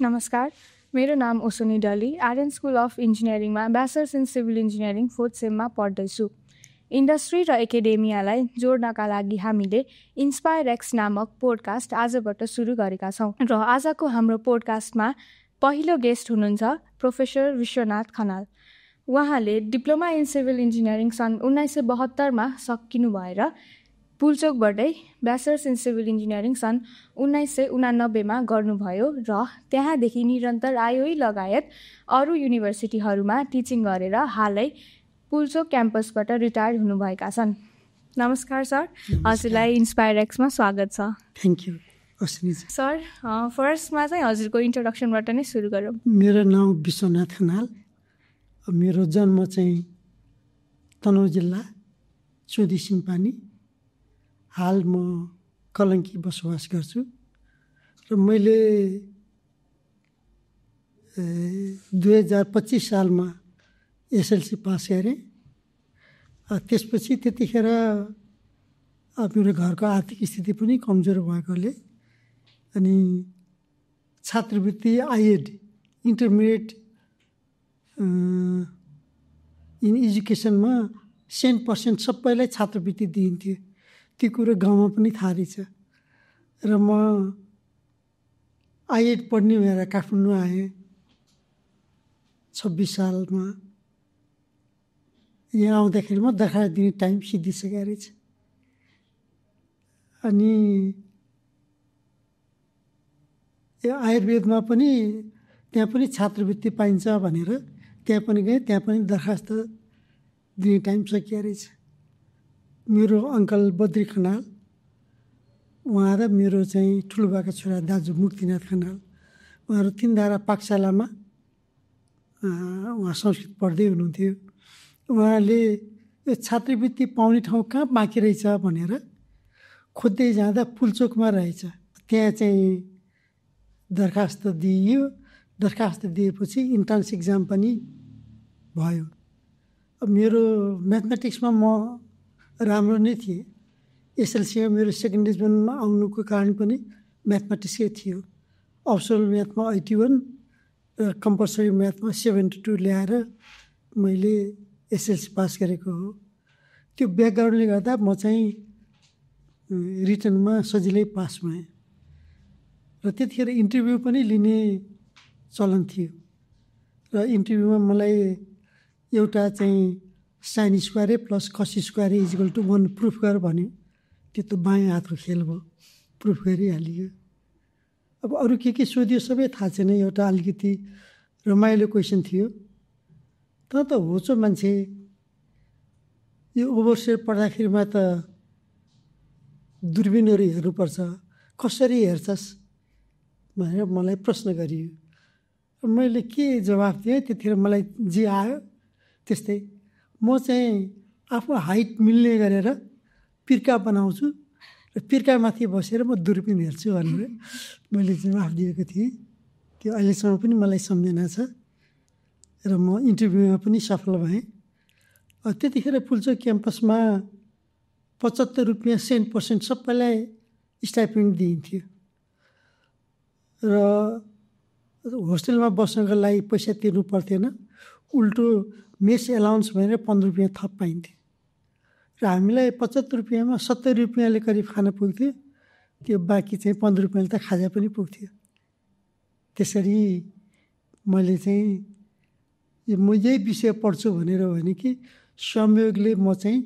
नमस्कार, मेरो नाम ओसोनी डली आर्यन स्कुल अफ इन्जिनियरिङमा bachelors in civil engineering 4th सेममा पढ्दैछु। इन्डस्ट्री र एकाडेमियालाई जोड्नका लागि हामीले इन्स्पायर एक्स नामक पोडकास्ट आजबाट सुरु गरेका छौँ र आजको हाम्रो पोडकास्टमा पहिलो गेस्ट हुनुहुन्छ प्रोफेसर विश्वनाथ खनाल। उहाँले डिप्लोमा इन सिभिल इन्जिनियरिङ सन् 1972मा सकिनु भएर पुल्चोकबाटै ब्याचलर्स इन सिभिल इन्जिनियरिङ सन् 1989मा गर्नुभयो र त्यहाँदेखि निरन्तर आइओई लगायत अरू युनिभर्सिटीहरूमा टिचिङ गरेर हालै पुल्चोक क्याम्पसबाट रिटायर हुनुभएका छन्। नमस्कार सर, हजुरलाई इन्स्पायर एक्समा स्वागत छ। थ्याङ्क यू सर, फर्स्टमा चाहिँ हजुरको इन्ट्रोडक्सनबाट नै सुरु गरौँ। मेरो नाम विश्वनाथ खनाल, मेरो जन्म चाहिँ तनहुँ जिल्ला चौधी सिम्पानी। हाल म कलङ्की बसोबास गर्छु र मैले 2025 सालमा एसएलसी पास गरेँ। त्यसपछि त्यतिखेर मेरो घरको आर्थिक स्थिति पनि कमजोर भएकोले अनि छात्रवृत्ति आइएड इन्टरमिडिएट इन एजुकेसनमा 100% सबैलाई छात्रवृत्ति दिइन्थ्यो। त्यो कुरो गाउँमा पनि थाहा रहेछ र म आइएड पढ्ने भएर काठमाडौँ आएँ। 26 सालमा यहाँ आउँदाखेरि म दर्खास्त दिने टाइम सिद्धिसकेको रहेछ। अनि आयुर्वेदमा पनि त्यहाँ पनि छात्रवृत्ति पाइन्छ भनेर त्यहाँ पनि गएँ, त्यहाँ पनि दरखास्त दिने टाइम सकिएको रहेछ। मेरो अङ्कल बद्री खनाल, उहाँ र मेरो चाहिँ ठुलोबाको छोरा दाजु मुक्तिनाथ खनाल, उहाँहरू तिनधारा पाठशालामा उहाँ संस्कृत पढ्दै हुनुहुन्थ्यो। उहाँले यो छात्रवृत्ति पाउने ठाउँ कहाँ बाँकी रहेछ भनेर खोज्दै जाँदा पुल्चोकमा रहेछ। त्यहाँ चाहिँ दरखास्त दिइयो। दरखास्त दिएपछि इन्ट्रान्स इक्जाम पनि भयो। मेरो म्याथमेटिक्समा म राम्रो नै थिएँ। एसएलसीमा मेरो सेकेन्ड डिभिजनमा आउनुको कारण पनि म्याथमेटिक्सै थियो। अप्सनल म्याथमा 81 र कम्पलसरी म्याथमा 72 ल्याएर मैले एसएलसी पास गरेको हो। त्यो ब्याकग्राउन्डले गर्दा म चाहिँ रिटनमा सजिलै पास भएँ र त्यतिखेर इन्टरभ्यू पनि लिने चलन थियो र इन्टरभ्यूमा मलाई एउटा चाहिँ sine square plus cos square equal to 1 proof गर भन्यो। त्यो त बायाँ हातको खेल भयो, प्रुफ गरिहालियो। अब अरू के सोधियो सबै थाहा छैन। एउटा अलिकति रमाइलो क्वेसन थियो। तर त होचो मान्छे, यो ओभरसेयर पढ्दाखेरिमा त दूरबिनहरू हेर्नुपर्छ, कसरी हेर्छस् भनेर मलाई प्रश्न गरियो। मैले के जवाफ दिएँ, त्यतिखेर मलाई जे आयो त्यस्तै। म चाहिँ आफू हाइट मिल्ने गरेर पिर्का बनाउँछु र पिर्कामाथि बसेर म दूरबिन हेर्छु भनेर मैले जवाफ दिएको थिएँ। त्यो अहिलेसम्म पनि मलाई सम्झना छ र म इन्टरभ्यूमा पनि सफल भएँ। त्यतिखेर पुल्चोक क्याम्पसमा 75 रुपियाँ 100% सबैलाई स्टाइपेन्ड दिइन्थ्यो र होस्टेलमा बस्नको लागि पैसा तिर्नु पर्थेन। उल्टो मेस एलाउन्स भनेर 15 रुपियाँ थप पाइन्थ्यो र हामीलाई 75 रुपियाँमा 70 रुपियाँले करिब खाना पुग्थ्यो। त्यो बाँकी चाहिँ 15 रुपियाँले त खाजा पनि पुग्थ्यो। त्यसरी मैले चाहिँ म यही विषय पढ्छु भनेर हो भने कि संयोगले म चाहिँ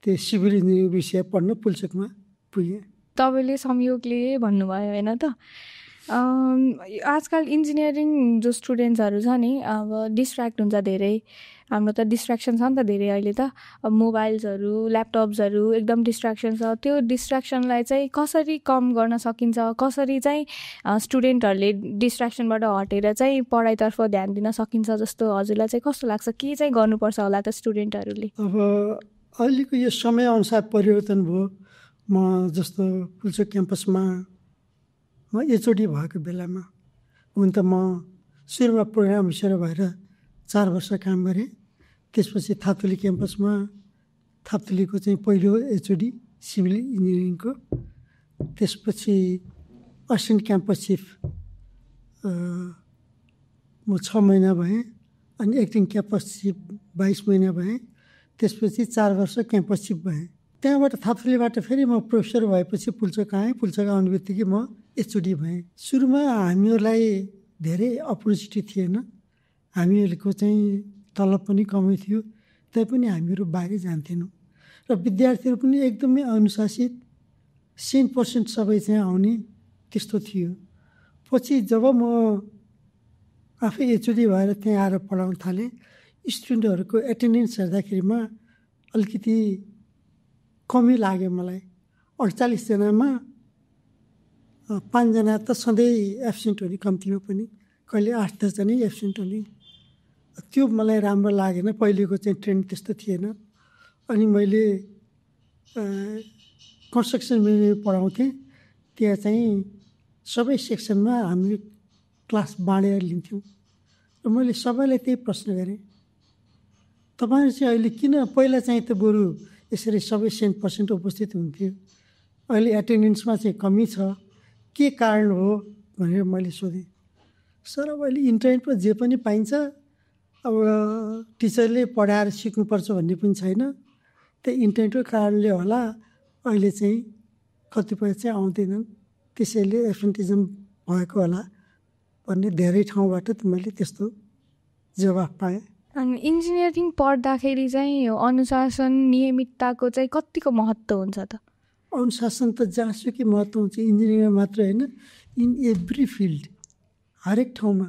त्यो सिभिल इन्जिनियरिङ विषय पढ्न पुल्चोकमा पुगेँ। तपाईँले संयोगले भन्नुभयो होइन त। आजकल इन्जिनियरिङ जो स्टुडेन्ट्सहरू छ नि, अब डिस्ट्र्याक्ट हुन्छ धेरै। हाम्रो त डिस्ट्र्याक्सन छ नि त धेरै अहिले त। अब मोबाइल्सहरू, ल्यापटप्सहरू एकदम डिस्ट्र्याक्सन छ। त्यो डिस्ट्र्याक्सनलाई चाहिँ कसरी कम गर्न सकिन्छ, कसरी चाहिँ स्टुडेन्टहरूले डिस्ट्र्याक्सनबाट हटेर चाहिँ पढाइतर्फ ध्यान दिन सकिन्छ जस्तो हजुरलाई चाहिँ कस्तो लाग्छ? के चाहिँ गर्नुपर्छ होला त स्टुडेन्टहरूले? अब अहिलेको यो समयअनुसार परिवर्तन भयो। म जस्तो पुल्चोक क्याम्पसमा म एचओडी भएको बेलामा हुन त म सुरुमा प्रोग्राम अफिसर भएर 4 वर्ष काम गरेँ। त्यसपछि थाप्थली क्याम्पसमा, थाप्थलीको चाहिँ पहिलो एचओडी सिभिल इन्जिनियरिङको, त्यसपछि असिस्टेन्ट क्याम्पस चिफ म 6 महिना भएँ अनि एक्टिङ क्याम्पससिप 22 महिना भएँ। त्यसपछि 4 वर्ष क्याम्पससिप भएँ। त्यहाँबाट थाप्थलीबाट फेरि म प्रोफेसर भएपछि पुल्चोक आएँ। पुल्चोक आउने बित्तिकै म एचओडी भएँ। सुरुमा हामीहरूलाई धेरै अपर्च्युनिटी थिएन। हामीहरूको चाहिँ तलब पनि कमै थियो, तैपनि हामीहरू बाहिर जान्थेनौँ र विद्यार्थीहरू पनि एकदमै अनुशासित 100% सबै चाहिँ आउने त्यस्तो थियो। पछि जब म आफै एचओडी भएर त्यहाँ आएर पढाउन थालेँ, स्टुडेन्टहरूको एटेन्डेन्स हेर्दाखेरिमा अलिकति कमी लाग्यो मलाई। 48 जनामा 5 जना त सधैँ एब्सेन्ट हुने, कम्तीमा पनि कहिले 8-10 जनै एब्सेन्ट हुने। त्यो मलाई राम्रो लागेन। पहिलेको चाहिँ ट्रेन्ड त्यस्तो थिएन। अनि मैले कन्स्ट्रक्सन म्यानेजमेन्ट पढाउँथेँ। त्यहाँ चाहिँ सबै सेक्सनमा हामी क्लास बाँडेर लिन्थ्यौँ र मैले सबैलाई त्यही प्रश्न गरेँ, तपाईँहरू चाहिँ अहिले किन, पहिला चाहिँ त बरु यसरी सबै 100% उपस्थित हुन्थ्यो, अहिले एटेन्डेन्समा चाहिँ कमी छ, के कारण हो भनेर मैले सोधेँ। सर अब अहिले इन्टरनेटमा जे पनि पाइन्छ, अब टिचरले पढाएर सिक्नुपर्छ भन्ने पनि छैन, त्यही इन्टरनेटको कारणले होला अहिले चाहिँ कतिपय चाहिँ आउँदैनन्, त्यसैले एब्सेन्टिजम भएको होला भन्ने धेरै ठाउँबाट मैले त्यस्तो जवाफ पाएँ। अनि इन्जिनियरिङ पढ्दाखेरि चाहिँ यो अनुशासन नियमितताको चाहिँ कतिको महत्त्व हुन्छ त? अनुशासन त जहाँसुकै महत्त्व हुन्छ, इन्जिनियरिङमा मात्र होइन, इन एभ्री फिल्ड, हरेक ठाउँमा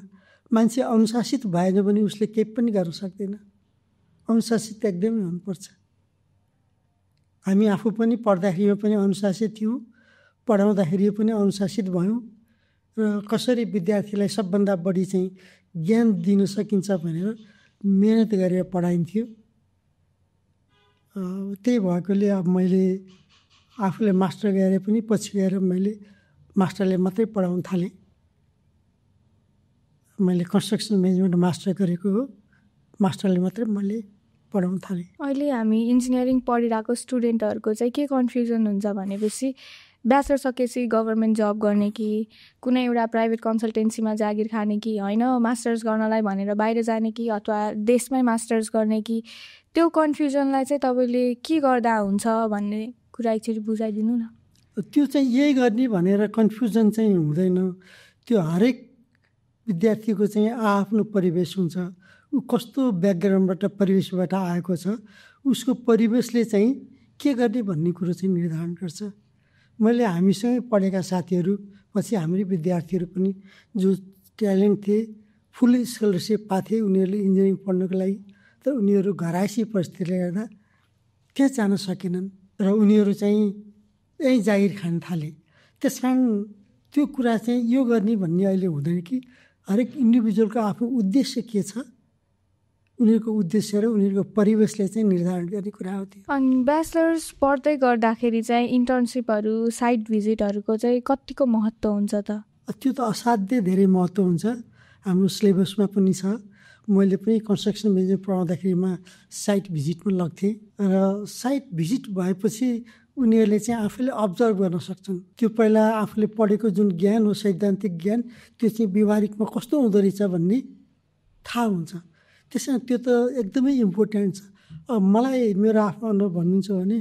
मान्छे अनुशासित भएन भने उसले केही पनि गर्न सक्दैन। अनुशासित एकदमै हुनुपर्छ। हामी आफू पनि पढ्दाखेरि पनि अनुशासित थियौँ, पढाउँदाखेरि पनि अनुशासित भयौँ र कसरी विद्यार्थीलाई सबभन्दा बढी चाहिँ ज्ञान दिन सकिन्छ भनेर मेहनत गरेर पढाइन्थ्यो। त्यही भएकोले अब मैले आफूले मास्टर गएर पनि पछि गएर मैले मास्टरले मात्रै पढाउन थालेँ। मैले कन्स्ट्रक्सन म्यानेजमेन्ट मास्टर गरेको हो, मास्टरले मात्रै मैले पढाउन थालेँ। अहिले हामी इन्जिनियरिङ पढिरहेको स्टुडेन्टहरूको चाहिँ के कन्फ्युजन हुन्छ भनेपछि ब्याचलर सकेपछि गभर्मेन्ट जब गर्ने कि कुनै एउटा प्राइभेट कन्सल्टेन्सीमा जागिर खाने कि होइन, मास्टर्स गर्नलाई भनेर बाहिर जाने कि अथवा देशमै मास्टर्स गर्ने कि, त्यो कन्फ्युजनलाई चाहिँ तपाईँले के गर्दा हुन्छ भन्ने कुरा एकचोटि बुझाइदिनु न। त्यो चाहिँ यही गर्ने भनेर कन्फ्युजन चाहिँ हुँदैन। त्यो हरेक विद्यार्थीको चाहिँ आफ्नो परिवेश हुन्छ, ऊ कस्तो ब्याकग्राउन्डबाट परिवेशबाट आएको छ, उसको परिवेशले चाहिँ के गर्ने भन्ने कुरो चाहिँ निर्धारण गर्छ। मैले हामीसँगै पढेका साथीहरू, पछि हाम्रै विद्यार्थीहरू पनि जो ट्यालेन्ट थिए, फुल स्कलरसिप पाथे उनीहरूले इन्जिनियरिङ पढ्नको लागि, तर उनीहरू घरायसी परिस्थितिले गर्दा त्यहाँ जान सकेनन् र उनीहरू चाहिँ यहीँ जागिर खान थाले। त्यस कारण त्यो कुरा चाहिँ यो गर्ने भन्ने अहिले हुँदैन कि हरेक इन्डिभिजुअलको आफ्नो उद्देश्य के छ, उनीहरूको उद्देश्य र उनीहरूको परिवेशले चाहिँ निर्धारण गर्ने कुरा हो त्यो। अनि ब्याचलर्स पढ्दै गर्दाखेरि चाहिँ इन्टर्नसिपहरू, साइट भिजिटहरूको चाहिँ कतिको महत्त्व हुन्छ त? त्यो त असाध्यै धेरै महत्त्व हुन्छ। हाम्रो सिलेबसमा पनि छ। मैले पनि कन्स्ट्रक्सन म्यानेजमेन्ट पढाउँदाखेरिमा साइट भिजिटमा लग्थेँ र साइट भिजिट भएपछि उनीहरूले चाहिँ आफूले अब्जर्भ गर्न सक्छन्। त्यो पहिला आफूले पढेको जुन ज्ञान हो, सैद्धान्तिक ज्ञान, त्यो चाहिँ व्यवहारिकमा कस्तो हुँदो रहेछ भन्ने थाहा हुन्छ। त्यसमा त्यो त एकदमै इम्पोर्टेन्ट छ। मलाई मेरो आफ्नो अनुभव भन्नुहुन्छ भने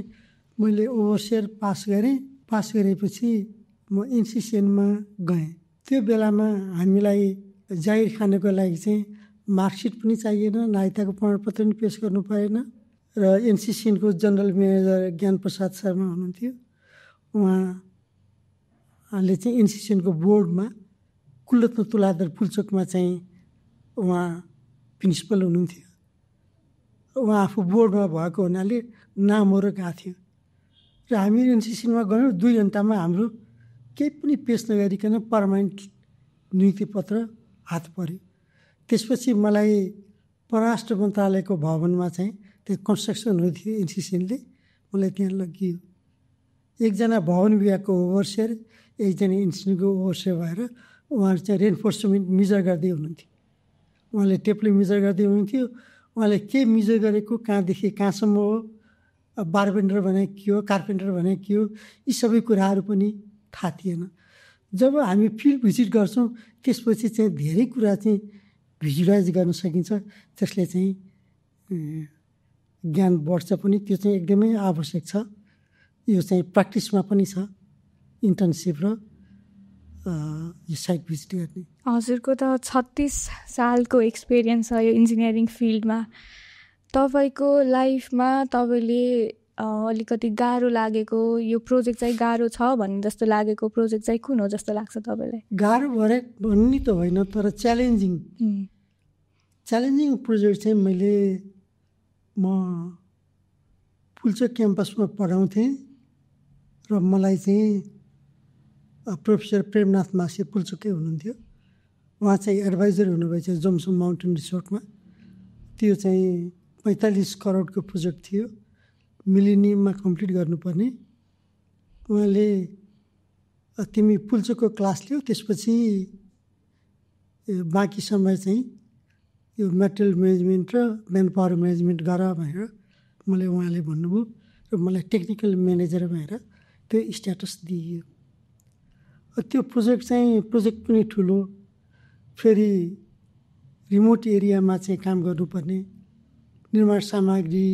मैले ओभरसियर पास गरेँ। पास गरेपछि म एनसिसिएनमा गएँ। त्यो बेलामा हामीलाई जागिर खानको लागि चाहिँ मार्कसिट पनि चाहिएन, नागरिकताको प्रमाणपत्र पनि पेस गर्नु परेन र एनसिसिएनको जनरल म्यानेजर ज्ञान प्रसाद शर्मा हुनुहुन्थ्यो। उहाँले चाहिँ एनसिसिएनको बोर्डमा कुलरत्न तुलाधर पुल्चोकमा चाहिँ उहाँ प्रिन्सिपल हुनुहुन्थ्यो। उहाँ आफू बोर्डमा भएको हुनाले नामहरू गएको थियो र हामी एनसिसीमा गयौँ। 2 घन्टामा हाम्रो केही पनि पेस नगरिकन पर्मानेन्ट नियुक्ति पत्र हात पर्यो। त्यसपछि मलाई परराष्ट्र मन्त्रालयको भवनमा चाहिँ त्यो कन्स्ट्रक्सन हुन्थ्यो, एनसिसीले मलाई त्यहाँ लगियो। एकजना भवन विभागको ओभरसियर, एकजना एनसिसीको ओभरसियर भएर उहाँहरू चाहिँ रेन्फोर्समेन्ट मेजर गर्दै हुनुहुन्थ्यो। उहाँले टेपले मेजर गर्दै हुनुहुन्थ्यो। उहाँले के मेजर गरेको, कहाँदेखि कहाँसम्म हो, बारबेन्डर भने के हो, कार्पेन्टर भने के हो, यी सबै कुराहरू पनि थाहा थिएन। जब हामी फिल्ड भिजिट गर्छौँ त्यसपछि चाहिँ धेरै कुरा चाहिँ भिजुलाइज गर्न सकिन्छ, त्यसले चाहिँ ज्ञान बढ्छ पनि। त्यो चाहिँ एकदमै आवश्यक छ। यो चाहिँ प्र्याक्टिसमा पनि छ, इन्टर्नसिप र यो साइट भिजिट गर्ने। हजुरको त 36 सालको एक्सपिरियन्स छ यो इन्जिनियरिङ फिल्डमा। तपाईँको लाइफमा तपाईँले अलिकति गाह्रो लागेको, यो प्रोजेक्ट चाहिँ गाह्रो छ भन्ने जस्तो लागेको प्रोजेक्ट चाहिँ कुन हो जस्तो लाग्छ तपाईँलाई? गाह्रो भएर भन्ने त होइन, तर च्यालेन्जिङ प्रोजेक्ट चाहिँ म पुल्चोक क्याम्पसमा पढाउँथेँ र मलाई चाहिँ प्रोफेसर प्रेमनाथ मासी पुल्चोकै हुनुहुन्थ्यो। उहाँ चाहिँ एडभाइजर हुनुभएछ जोमसोम माउन्टेन रिसोर्टमा। त्यो चाहिँ 45 करोडको प्रोजेक्ट थियो, मिलेनियममा कम्प्लिट गर्नुपर्ने। उहाँले तिमी पुल्चोकको क्लास लियो, त्यसपछि बाँकी समय चाहिँ यो मेटेरियल म्यानेजमेन्ट र म्यान पावर म्यानेजमेन्ट गर भनेर मलाई उहाँले भन्नुभयो र मलाई टेक्निकल म्यानेजर भनेर त्यो स्ट्याटस दिइयो। त्यो प्रोजेक्ट पनि ठुलो, फेरि रिमोट एरियामा चाहिँ काम गर्नुपर्ने, निर्माण सामग्री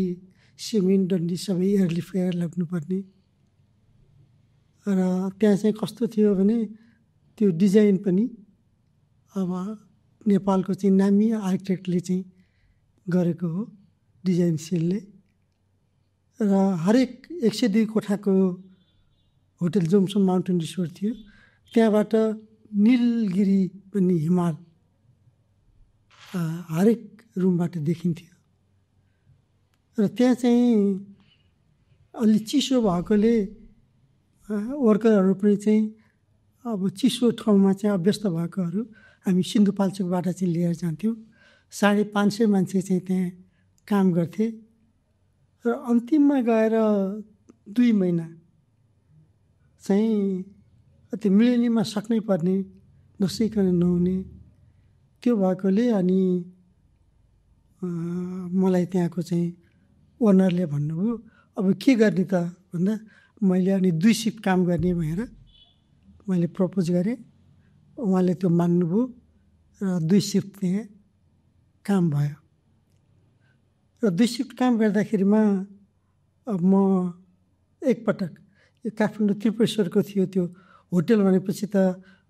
सिमेन्ट डन्डी सबै एयरलिफ्ट लाग्नुपर्ने। र त्यहाँ चाहिँ कस्तो थियो भने त्यो डिजाइन पनि अब नेपालको चाहिँ नामी आर्किटेक्टले चाहिँ गरेको हो, डिजाइन सेलले। र हरेक 102 कोठाको होटल जोमसोम माउन्टेन रिसोर्ट थियो। त्यहाँबाट निलगिरी पनि हिमाल हरेक रुमबाट देखिन्थ्यो। र त्यहाँ चाहिँ अलि चिसो भएकोले वर्करहरू पनि चाहिँ अब चिसो ठाउँमा चाहिँ अभ्यस्त भएकोहरू हामी सिन्धुपाल्चोकबाट चाहिँ लिएर जान्थ्यौँ। 550 मान्छे चाहिँ त्यहाँ काम गर्थे। र अन्तिममा गएर 2 महिना चाहिँ त्यो मिलेनियममा सक्नै पर्ने, नसिकन नहुने त्यो भएकोले अनि मलाई त्यहाँको चाहिँ ओनरले भन्नुभयो अब के गर्ने त भन्दा मैले अनि 2 सिफ्ट काम गर्ने भनेर मैले प्रपोज गरेँ। उहाँले त्यो मान्नुभयो र 2 सिफ्ट त्यहाँ काम भयो। र 2 सिफ्ट काम गर्दाखेरिमा अब म एकपटक यो काठमाडौँ त्रिपुरेश्वरको थियो त्यो होटल भनेपछि त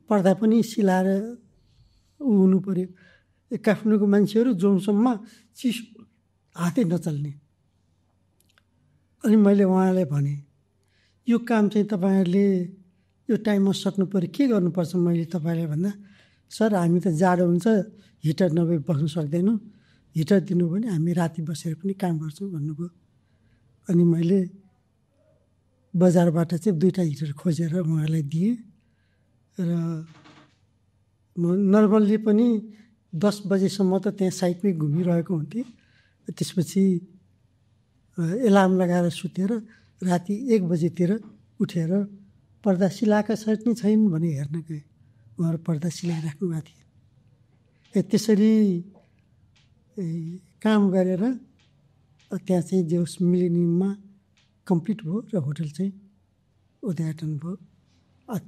पर्दा पनि सिलाएर हुनु पऱ्यो। काठमाडौँको मान्छेहरू जोमसोममा चिसो हातै नचल्ने। अनि मैले उहाँलाई भने यो काम चाहिँ तपाईँहरूले यो टाइममा सक्नु पऱ्यो, के गर्नुपर्छ मैले तपाईँलाई भन्दा सर हामी त जाडो हुन्छ हिटर नभए बस्नु सक्दैनौँ, हिटर दिनु भने हामी राति बसेर पनि काम गर्छौँ भन्नुभयो। अनि मैले बजारबाट चाहिँ 2टा हिटर खोजेर उहाँलाई दिएँ र म नर्मल्ली पनि 10 बजेसम्म त त्यहाँ साइडमै घुमिरहेको हुन्थेँ। त्यसपछि एलार्म लगाएर सुतेर राति 1 बजेतिर उठेर पर्दा सिलाएका छ कि छैन भने हेर्न गएँ। उहाँहरू पर्दा सिलाइराख्नु भएको थियो। त्यसरी काम गरेर त्यहाँ चाहिँ जोस मिलेनियममा कम्प्लिट भयो र होटल चाहिँ उद्घाटन भयो।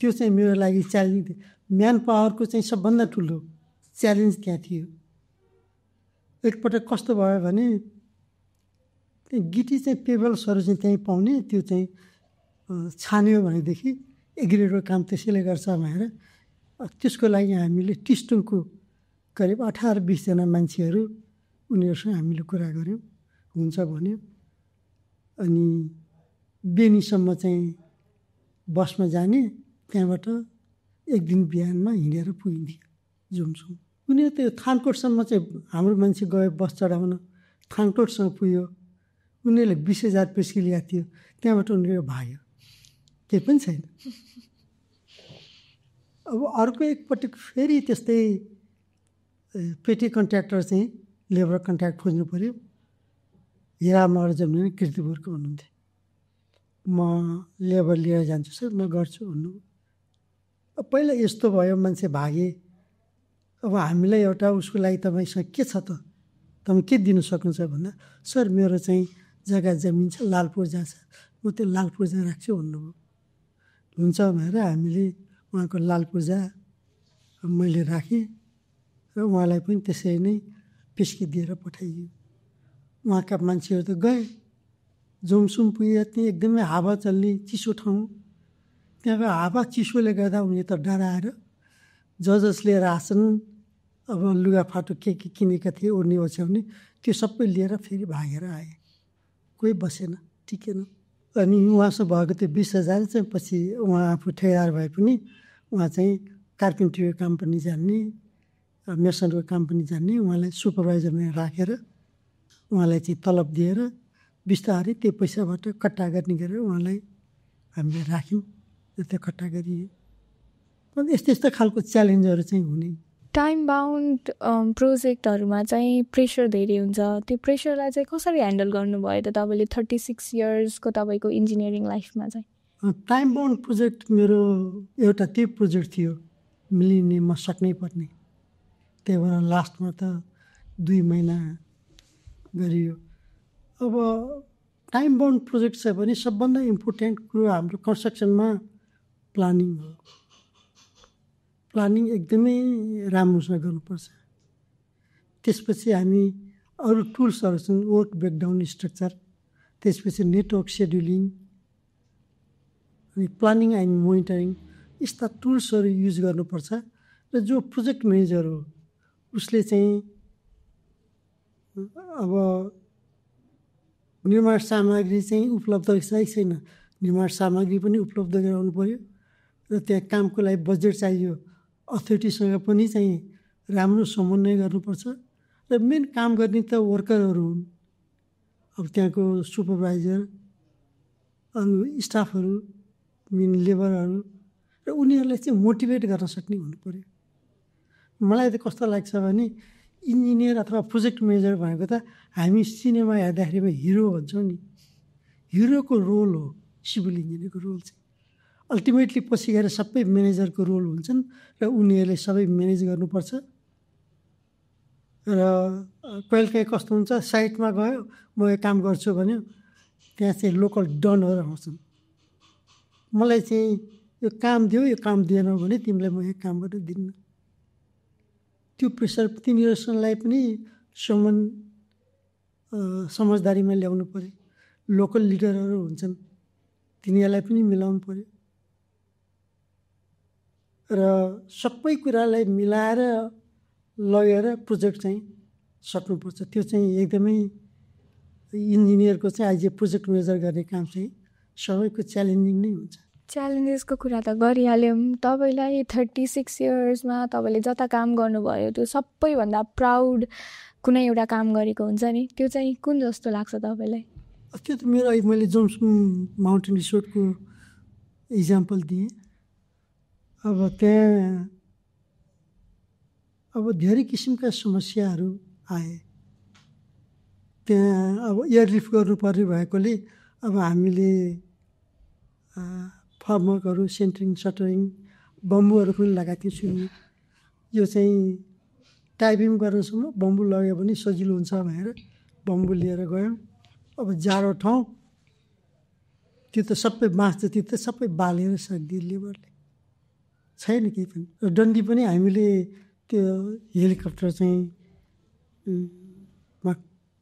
त्यो चाहिँ मेरो लागि च्यालेन्ज, म्यान पावरको चाहिँ सबभन्दा ठुलो च्यालेन्ज त्यहाँ थियो। एकपटक कस्तो भयो भने गिटी चाहिँ पेबल्सहरू चाहिँ त्यहीँ पाउने, त्यो चाहिँ छान्यो भनेदेखि एग्रेडको काम त्यसैले गर्छ भनेर त्यसको लागि हामीले टिस्टुङको करिब 18-20 जना मान्छेहरू उनीहरूसँग हामीले कुरा गऱ्यौँ, हुन्छ भन्यो। अनि बेनीसम्म चाहिँ बसमा जाने, त्यहाँबाट 1 दिन बिहानमा हिँडेर पुगिन्थ्यो जोमसोम। उनीहरू त्यो थानकोटसम्म चाहिँ हाम्रो मान्छे गयो बस चढाउन, थानकोटसँग पुग्यो। उनीहरूले 20,000 पेस्की ल्याएको थियो, त्यहाँबाट उनीहरू भाग्यो, केही पनि छैन। अब अर्को एकपटक फेरि त्यस्तै पेटी कन्ट्र्याक्टर चाहिँ लेबर कन्ट्र्याक्ट खोज्नु पऱ्यो। हिरामहर जमिन किर्तिपुरको हुनुहुन्थ्यो। म लेबर लिएर जान्छु सर, म गर्छु भन्नु। पहिला यस्तो भयो, मान्छे भागे। अब हामीलाई एउटा उसको लागि तपाईँसँग के छ त, तपाईँ के दिनु सक्नुहुन्छ भन्दा सर मेरो चाहिँ जग्गा जमिन छ, लालपुर जहाँ छ, म त्यो लालपुर जहाँ राख्छु भन्नुभयो। हुन्छ भनेर हामीले उहाँको लाल पूजा मैले राखेँ र उहाँलाई पनि त्यसरी नै पिस्किदिएर पठाइयो। उहाँका मान्छेहरू त गए, जोमसुम पुगे, त्यहाँ एकदमै हावा चल्ने चिसो ठाउँ, त्यहाँको हावा चिसोले गर्दा उनी त डराएर जसले रासन अब लुगाफाटो के किनेका थिए ओर्ने ओछ्याउने त्यो सबै लिएर फेरि भागेर आए, कोही बसेन, टिकेन। अनि उहाँसँग भएको त्यो 20,000 चाहिँ पछि उहाँ आफू ठेगार भए पनि उहाँ चाहिँ कार्पेन्ट्रीको काम पनि जान्ने, मेसनको काम पनि जान्ने, उहाँलाई सुपरभाइजरमा राखेर उहाँलाई चाहिँ तलब दिएर बिस्तारै त्यो पैसाबाट कट्टा गर्ने गरेर उहाँलाई हामीले राख्यौँ र त्यो कट्टा गरियो। यस्तो यस्तो खालको च्यालेन्जहरू चाहिँ हुने। टाइम बााउन्ड प्रोजेक्टहरूमा चाहिँ प्रेसर धेरै हुन्छ, त्यो प्रेसरलाई चाहिँ कसरी ह्यान्डल गर्नुभयो त तपाईँले 36 इयर्सको तपाईँको इन्जिनियरिङ लाइफमा चाहिँ? टाइम बााउन्ड प्रोजेक्ट मेरो एउटा त्यो प्रोजेक्ट थियो, मिलिने म सक्नै पर्ने, त्यही भएर लास्टमा त 2 महिना गरियो। अब टाइम बााउन्ड प्रोजेक्ट छ भने सबभन्दा इम्पोर्टेन्ट कुरो हाम्रो कन्स्ट्रक्सनमा प्लानिङ हो। प्लानिङ एकदमै राम्रोसँग गर्नुपर्छ। त्यसपछि हामी अरू टुल्सहरू छन्, वर्क ब्रेकडाउन स्ट्रक्चर, त्यसपछि नेटवर्क सेड्युलिङ, अनि प्लानिङ एन्ड मोनिटरिङ, यस्ता टुल्सहरू युज गर्नुपर्छ। र जो प्रोजेक्ट म्यानेजर हो उसले चाहिँ अब निर्माण सामग्री चाहिँ उपलब्ध छ कि छैन, निर्माण सामग्री पनि उपलब्ध गराउनु पऱ्यो र त्यहाँ कामको लागि बजेट चाहियो, अथोरिटीसँग पनि चाहिँ राम्रो समन्वय गर्नुपर्छ। र मेन काम गर्ने त वर्करहरू हुन्, अब त्यहाँको सुपरभाइजर, अरू स्टाफहरू, मेन लेबरहरू, र उनीहरूलाई चाहिँ मोटिभेट गर्न सक्ने हुनु पऱ्यो। मलाई त कस्तो लाग्छ भने इन्जिनियर अथवा प्रोजेक्ट म्यानेजर भनेको त हामी सिनेमा हेर्दाखेरिमा हिरो भन्छौँ नि, हिरोको रोल हो सिभिल इन्जिनियरको रोल चाहिँ। अल्टिमेटली पछि गएर सबै म्यानेजरको रोल हुन्छन् र उनीहरूले सबै म्यानेज गर्नुपर्छ। र कहिलेकाहीँ कस्तो हुन्छ, साइटमा गयो म यो काम गर्छु भन्यो, त्यहाँ चाहिँ लोकल डनहरू आउँछन्, मलाई चाहिँ यो काम दियो, यो काम दिएन भने तिमीलाई म यो काम गर्न दिन्न। त्यो प्रेसर तिनीहरूसँगलाई पनि समझदारीमा ल्याउनु पऱ्यो। लोकल लिडरहरू हुन्छन्, तिनीहरूलाई पनि मिलाउनु पऱ्यो र सबै कुरालाई मिलाएर लगेर प्रोजेक्ट चाहिँ सक्नुपर्छ। त्यो चाहिँ एकदमै इन्जिनियरको चाहिँ आज प्रोजेक्ट म्यानेजर गर्ने काम चाहिँ सबैको च्यालेन्जिङ नै हुन्छ। च्यालेन्जेसको कुरा त गरिहाल्यौँ। तपाईँलाई 36 इयर्समा तपाईँले जता काम गर्नुभयो त्यो सबैभन्दा प्राउड कुनै एउटा काम गरेको हुन्छ नि, त्यो चाहिँ कुन जस्तो लाग्छ तपाईँलाई? त्यो त मेरो मैले जोमसुम माउन्टेन रिसोर्टको इक्जाम्पल दिएँ। अब त्यहाँ अब धेरै किसिमका समस्याहरू आए। त्यहाँ अब एयरलिफ्ट गर्नुपर्ने भएकोले अब हामीले फर्मवर्कहरू, सेन्टरिङ, सटरिङ, बम्बुहरू पनि लगाएको थियौँ। यो चाहिँ टाइपिङ गर्नसम्म बम्बु लग्यो भने सजिलो हुन्छ भनेर बम्बु लिएर गयौँ। अब जाडो ठाउँ, त्यो त सबै बाँस जति त सबै बालेर सक्दियो लेबरले, छैन केही पनि। र डन्डी पनि हामीले त्यो हेलिकप्टर चाहिँ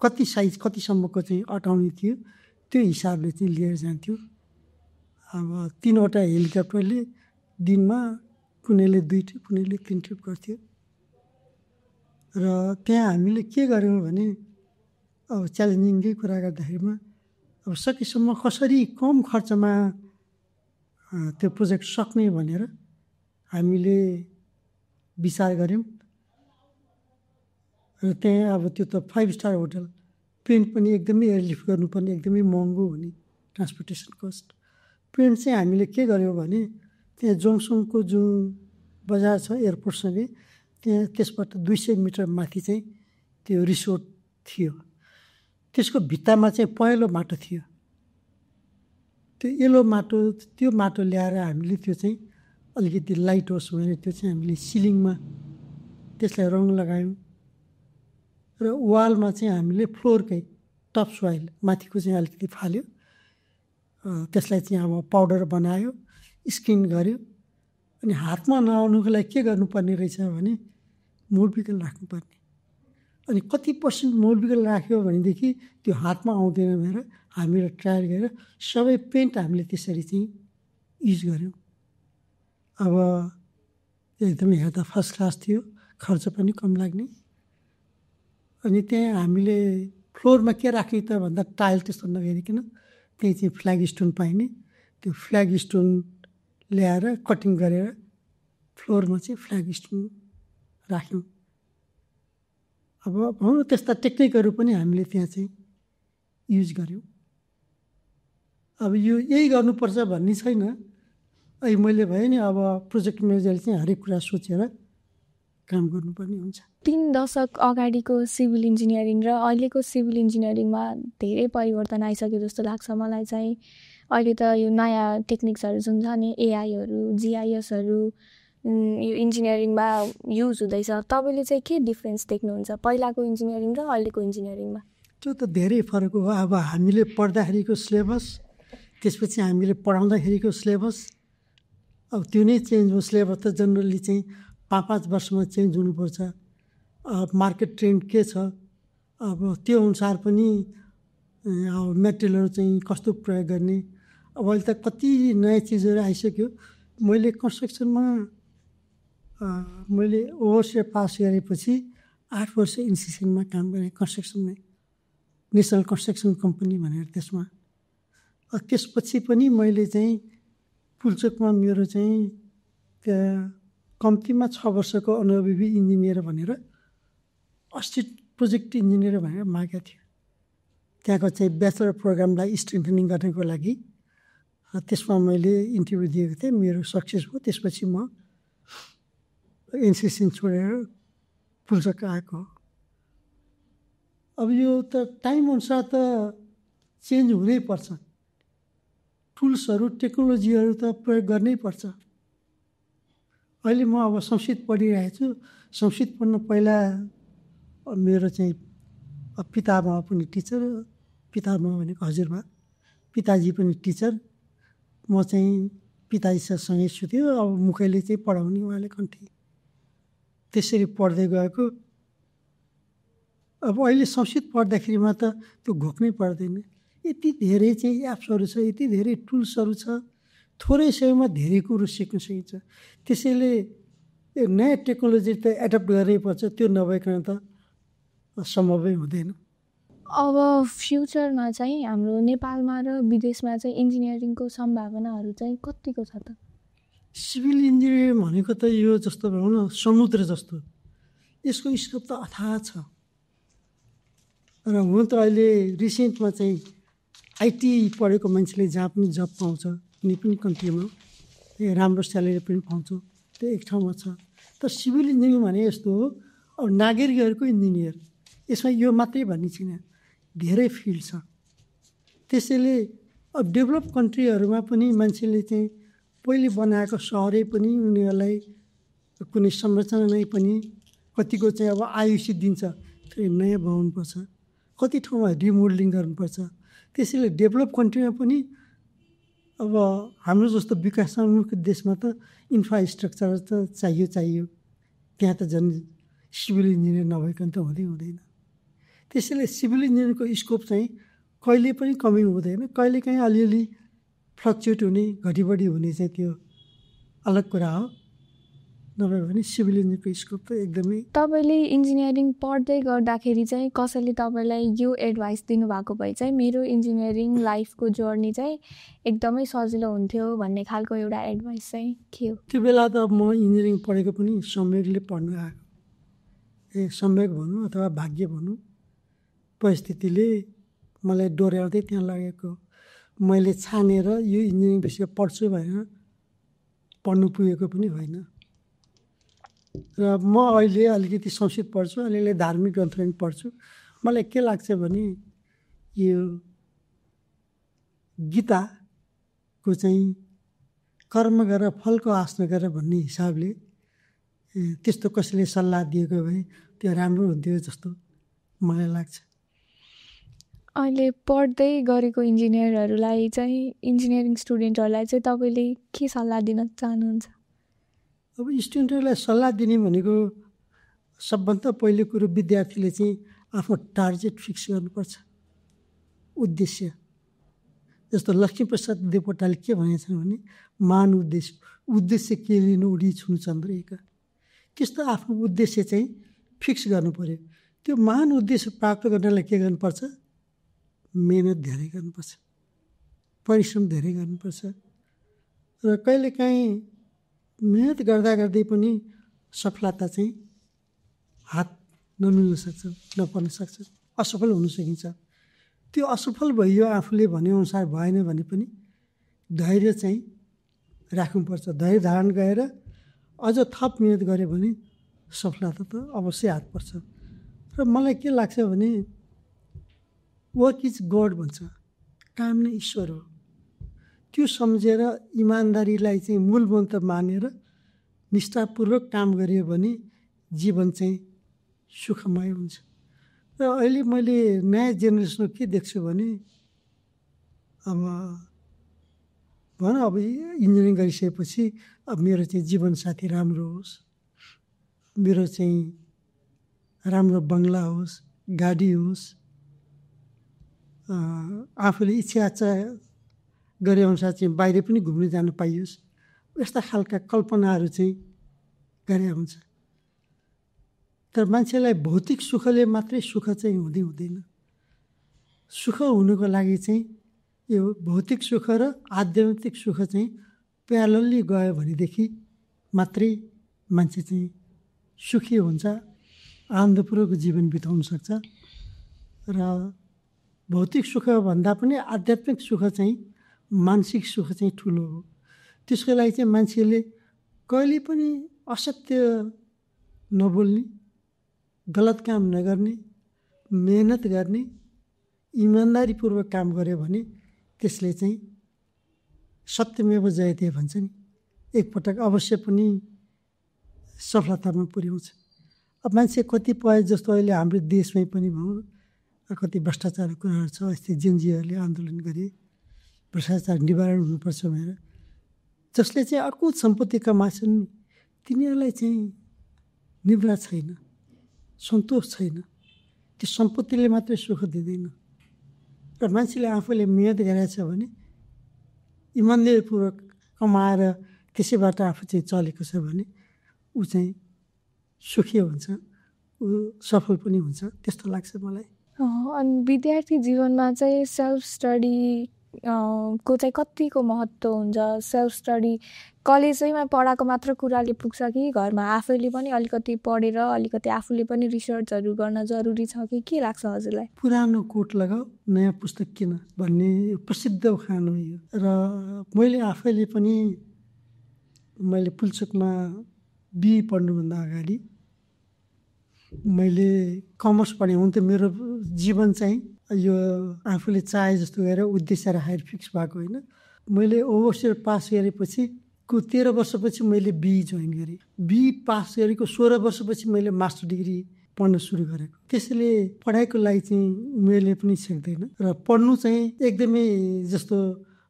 कति साइज कतिसम्मको चाहिँ अटाउने थियो त्यो हिसाबले चाहिँ लिएर जान्थ्यो। अब 3वटा हेलिकप्टरले दिनमा कुनैले 2 ट्रिप कुनैले 3 ट्रिप गर्थ्यो। र त्यहाँ हामीले के गर्यौँ भने अब च्यालेन्जिङकै कुरा गर्दाखेरिमा अब सकेसम्म कसरी कम खर्चमा त्यो प्रोजेक्ट सक्ने भनेर हामीले विचार गऱ्यौँ। र त्यहाँ अब त्यो त 5 स्टार होटल, पेन्ट पनि एकदमै एयरलिफ्ट गर्नुपर्ने एकदमै महँगो हुने ट्रान्सपोर्टेसन कस्ट। पेन्ट चाहिँ हामीले के गर्यौँ भने त्यहाँ जोमसुङको जुन बजार छ एयरपोर्टसँगै, त्यहाँ त्यसबाट 200 मिटर माथि चाहिँ त्यो रिसोर्ट थियो। त्यसको भित्तामा चाहिँ पहेँलो माटो थियो। त्यो येलो माटो, त्यो माटो ल्याएर हामीले त्यो चाहिँ अलिकति लाइट होस् भनेर त्यो चाहिँ हामीले सिलिङमा त्यसलाई रङ लगायौँ। र वालमा चाहिँ हामीले फ्लोरकै टप सोइल माथिको चाहिँ अलिकति फाल्यो, त्यसलाई चाहिँ अब पाउडर बनायो, स्क्रिन गर्यो। अनि हातमा नआउनुको लागि के गर्नुपर्ने रहेछ भने मोबिकल राख्नुपर्ने। अनि कति % मोबिकल राख्यो भनेदेखि त्यो हातमा आउँदैन भनेर हामीले ट्रायल गरेर सबै पेन्ट हामीले त्यसरी चाहिँ युज गऱ्यौँ। अब एकदमै हेर्दा फर्स्ट क्लास थियो, खर्च पनि कम लाग्ने। अनि त्यहाँ हामीले फ्लोरमा के राख्यो त भन्दा टाइल त्यस्तो नगरिकन त्यही चाहिँ फ्ल्याग स्टोन पाइने, त्यो फ्ल्याग स्टोन ल्याएर कटिङ गरेर फ्लोरमा चाहिँ फ्ल्याग स्टोन राख्यौँ। अब भनौँ त्यस्ता टेक्निकहरू पनि हामीले त्यहाँ चाहिँ युज गऱ्यौँ। अब यो यही गर्नुपर्छ भन्ने छैन। अहिले मैले भने नि अब प्रोजेक्ट म्यानेजरले चाहिँ हरेक कुरा सोचेर काम गर्नुपर्ने हुन्छ। 3 दशक अगाडिको सिभिल इन्जिनियरिङ र अहिलेको सिभिल इन्जिनियरिङमा धेरै परिवर्तन आइसक्यो जस्तो लाग्छ मलाई चाहिँ। अहिले त यो नयाँ टेक्निक्सहरू जुन छ नि, एआईहरू, जिआइएसहरू यो इन्जिनियरिङमा युज हुँदैछ। तपाईँले चाहिँ के डिफ्रेन्स देख्नुहुन्छ पहिलाको इन्जिनियरिङ र अहिलेको इन्जिनियरिङमा? त्यो त धेरै फरक हो। अब हामीले पढ्दाखेरिको सिलेबस, त्यसपछि हामीले पढाउँदाखेरिको सिलेबस, अब त्यो नै चेन्ज हो। सिलेबस त जनरली चाहिँ 5-5 वर्षमा चेन्ज हुनुपर्छ। मार्केट ट्रेन्ड के छ, अब त्यो अनुसार पनि अब मेटेरियलहरू चाहिँ कस्तो प्रयोग गर्ने। अब अहिले त कति नयाँ चिजहरू आइसक्यो। मैले कन्स्ट्रक्सनमा मैले ओभरसियर पास गरेपछि 8 वर्ष इन्स्टिट्युसनमा काम गरेँ, कन्स्ट्रक्सनमै, नेसनल कन्स्ट्रक्सन कम्पनी भनेर त्यसमा। त्यसपछि पनि मैले चाहिँ पुल्चोकमा मेरो चाहिँ कम्तीमा 6 वर्षको अनुभवी इन्जिनियर भनेर असिस्टेन्ट प्रोजेक्ट इन्जिनियर भनेर मागेको थियो। त्यहाँको चाहिँ ब्याचलर प्रोग्रामलाई स्ट्रेन्थनिङ गर्नको लागि त्यसमा मैले इन्टरभ्यू दिएको थिएँ, मेरो सक्सेस भयो। त्यसपछि म एनसिसी छोडेर पुल्चोक आएको। अब यो त टाइम अनुसार त चेन्ज हुनैपर्छ। टुल्सहरू, टेक्नोलोजीहरू त प्रयोग गर्नै पर्छ। अहिले म अब संस्कृत पढिरहेको छु। संस्कृत पढ्न पहिला मेरो चाहिँ पितामह पनि टिचर, पितामह भनेको हजुरबा, पिताजी पनि टिचर। म चाहिँ पिताजीसँगै सुथ्यो। अब मुखैले चाहिँ पढाउने, उहाँले कन्ठी। त्यसरी पढ्दै गएको। अब अहिले संस्कृत पढ्दाखेरिमा त त्यो घोक्नै पर्दैन। यति धेरै चाहिँ एप्सहरू छ, यति धेरै टुल्सहरू छ, थोरै समयमा धेरै कुरो सिक्न सकिन्छ। त्यसैले नयाँ टेक्नोलोजी त एडप्ट गर्नै पर्छ, त्यो नभइकन त सम्भवै हुँदैन। अब फ्युचरमा चाहिँ हाम्रो नेपालमा र विदेशमा चाहिँ इन्जिनियरिङको सम्भावनाहरू चाहिँ कतिको छ त? सिभिल इन्जिनियरिङ भनेको त यो जस्तो भनौँ न समुद्र जस्तो, यसको स्कोप त अथाह छ। र हुन त अहिले रिसेन्टमा चाहिँ आइटी पढेको मान्छेले जहाँ पनि जब पाउँछ, कुनै पनि कन्ट्रीमा राम्रो स्यालेरी पनि पाउँछ, त्यो एक ठाउँमा छ। तर सिभिल इन्जिनियरिङ भने यस्तो हो, अब नागरिकहरूको इन्जिनियर, यसमा यो मात्रै भन्ने छैन, धेरै फिल्ड छ। त्यसैले अब डेभलप कन्ट्रीहरूमा पनि मान्छेले चाहिँ पहिले बनाएको सहरै पनि उनीहरूलाई कुनै संरचना नै पनि कतिको चाहिँ अब आयुष्य दिन्छ, त्यो नयाँ बनाउनुपर्छ, कति ठाउँमा रिमोडलिङ गर्नुपर्छ। त्यसैले डेभलप कन्ट्रीमा पनि अब हाम्रो जस्तो विकासोन्मुख देशमा त इन्फ्रास्ट्रक्चर त चाहियो। त्यहाँ त झन् सिभिल इन्जिनियर नभइकन त हुँदैन। त्यसैले सिभिल इन्जिनियरको स्कोप चाहिँ कहिले पनि कमी हुँदैन। कहिलेकाहीँ अलिअलि फ्लक्चुएट हुने, घटिबढी हुने चाहिँ त्यो अलग कुरा हो। नभए भने सिभिल इन्जिनियरको स्कोप त एकदमै। तपाईँले इन्जिनियरिङ पढ्दै गर्दाखेरि चाहिँ कसैले तपाईँलाई यो एडभाइस दिनुभएको भए चाहिँ मेरो इन्जिनियरिङ लाइफको जर्नी चाहिँ एकदमै सजिलो हुन्थ्यो भन्ने खालको एउटा एडभाइस चाहिँ के हो? त्यो बेला त म इन्जिनियरिङ पढेको पनि संयोगले पढ्नु आएको। संयोग भनौँ अथवा भाग्य भनौँ, परिस्थितिले मलाई डोर्याउँदै त्यहाँ लगेको। मैले छानेर यो इन्जिनियरिङ विषय पढ्छु भनेर पढ्नु पुगेको पनि होइन। र म अहिले अलिकति संस्कृत पढ्छु, अलिअलि धार्मिक ग्रन्थहरू पनि पढ्छु। मलाई के लाग्छ भने यो गीताको चाहिँ कर्म गर फलको आश नगर भन्ने हिसाबले त्यस्तो कसैले सल्लाह दिएको भए त्यो राम्रो हुन्थ्यो जस्तो मलाई लाग्छ। अहिले पढ्दै गरेको इन्जिनियरहरूलाई चाहिँ, इन्जिनियरिङ स्टुडेन्टहरूलाई चाहिँ तपाईँले के सल्लाह दिन चाहनुहुन्छ? अब स्टुडेन्टहरूलाई सल्लाह दिने भनेको सबभन्दा पहिलो कुरो विद्यार्थीले चाहिँ आफ्नो टार्गेट फिक्स गर्नुपर्छ, उद्देश्य। जस्तो लक्ष्मीप्रसाद देवकोटाले के भनेका छन् भने महान उद्देश्य के लिनु उडी छुनु चन्द्र एका। त्यस्तो आफ्नो उद्देश्य चाहिँ फिक्स गर्नु पर्यो। त्यो महान उद्देश्य प्राप्त गर्नलाई के गर्नुपर्छ? मेहनत धेरै गर्नुपर्छ, परिश्रम धेरै गर्नुपर्छ। र कहिलेकाहीँ मेहनत गर्दा गर्दै पनि सफलता चाहिँ हात नमिल्न सक्छ, नपर्न सक्छ, असफल हुन सकिन्छ। त्यो असफल भइयो आफूले भनेअनुसार भएन भने पनि धैर्य चाहिँ राख्नुपर्छ। धैर्य धारण गरेर अझ थप मेहनत गऱ्यो भने सफलता त अवश्य हात पर्छ। र मलाई के लाग्छ भने वर्क इज गड भन्छ, काम नै ईश्वर हो। त्यो सम्झेर इमान्दारीलाई चाहिँ मूल मन्त्र मानेर निष्ठापूर्वक काम गरियो भने जीवन चाहिँ सुखमय हुन्छ। र अहिले मैले नयाँ जेनेरेसनमा के देख्छु भने अब इन्जिनियरिङ गरिसकेपछि अब मेरो चाहिँ जीवनसाथी राम्रो होस्, मेरो चाहिँ राम्रो बङ्गला होस्, गाडी होस्, आफूले इच्छा गरे अनुसार चाहिँ बाहिर पनि घुम्न जान पाइयोस्, यस्ता खालका कल्पनाहरू चाहिँ गरे हुन्छ। तर मान्छेलाई भौतिक सुखले मात्रै सुख चाहिँ हुँदैन। सुख हुनुको लागि चाहिँ यो भौतिक सुख र आध्यात्मिक सुख चाहिँ प्यारलली गयो भनेदेखि मात्रै मान्छे चाहिँ सुखी हुन्छ, आनन्दपूर्वक जीवन बिताउन सक्छ। र भौतिक सुखभन्दा पनि आध्यात्मिक सुख चाहिँ मानसिक सुख चाहिँ ठुलो हो। त्यसको लागि चाहिँ मान्छेले कहिले पनि असत्य नबोल्ने, गलत काम नगर्ने, मेहनत गर्ने, इमान्दारीपूर्वक काम गर्यो भने त्यसले चाहिँ सत्यमेव जयते भन्छ नि, एकपटक अवश्य पनि सफलतामा पुर्याउँछ। अब मान्छे कतिपय जस्तो अहिले हाम्रो देशमै पनि भनौँ कति भ्रष्टाचारको कुराहरू छ। यस्तै जेनजीहरूले आन्दोलन गरे भ्रष्टाचार निवारण हुनुपर्छ भनेर। जसले चाहिँ अकुत सम्पत्ति कमाछन् तिनीहरूलाई चाहिँ निवारण छैन, सन्तोष छैन। त्यो सम्पत्तिले मात्रै सुख दिँदैन। र मान्छेले आफूले मेहनत गरेको छ भने इमान्दारीपूर्वक कमाएर त्यसैबाट आफू चाहिँ चलेको छ भने ऊ चाहिँ सुखी हुन्छ, ऊ सफल पनि हुन्छ, त्यस्तो लाग्छ मलाई। अनि विद्यार्थी जीवनमा चाहिँ सेल्फ स्टडी को चाहिँ कतिको महत्त्व हुन्छ? सेल्फ स्टडी कलेजैमा पढाएको मात्र कुराले पुग्छ कि घरमा आफैले पनि अलिकति पढेर अलिकति आफूले पनि रिसर्चहरू गर्न जरुरी छ कि के लाग्छ हजुरलाई? पुरानो कोट लगाऊ नयाँ पुस्तक किन भन्ने प्रसिद्ध उखान हो यो। र मैले आफैले पनि मैले पुल्चोकमा बिए पढ्नुभन्दा अगाडि मैले कमर्स पढेँ। हुन त मेरो जीवन चाहिँ यो आफूले चाहे जस्तो गरेर उद्देश्य राखेर फिक्स भएको होइन। मैले ओभरसियर पास गरेपछि 13 वर्षपछि मैले बिई जोइन गरेँ। बिई पास गरेको 16 वर्षपछि मैले मास्टर डिग्री पढ्न सुरु गरेको। त्यसैले पढाइको लागि चाहिँ उमेरले पनि छेक्दैन र पढ्नु चाहिँ एकदमै जस्तो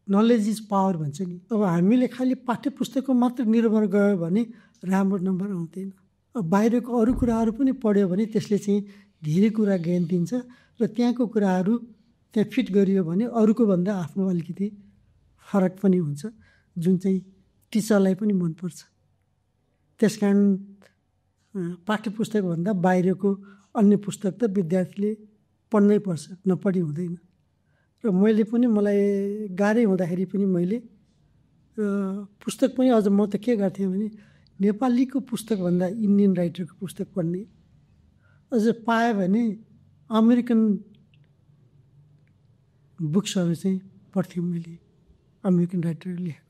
नलेज इज पावर भन्छ नि। अब हामीले खालि पाठ्य पुस्तकको मात्र निर्भर गयो भने राम्रो नम्बर आउँदैन। अब बाहिरको अरू कुराहरू पनि पढ्यो भने त्यसले चाहिँ धेरै कुरा ज्ञान दिन्छ र त्यहाँको कुराहरू त्यहाँ फिट गरियो भने अरूको भन्दा आफ्नो अलिकति फरक पनि हुन्छ, जुन चाहिँ टिचरलाई पनि मनपर्छ। त्यस कारण पाठ्य पुस्तकभन्दा बाहिरको अन्य पुस्तक त विद्यार्थीले पढ्नै पर्छ, नपढी हुँदैन। र मैले पनि मलाई गाह्रै हुँदाखेरि पनि मैले पुस्तक पनि अझ म त के गर्थेँ भने नेपालीको पुस्तकभन्दा इन्डियन राइटरको पुस्तक पढ्ने, अझ पाएँ भने अमेरिकन बुक्सहरू चाहिँ पढ्थेँ मैले, अमेरिकन राइटरले लेखेको।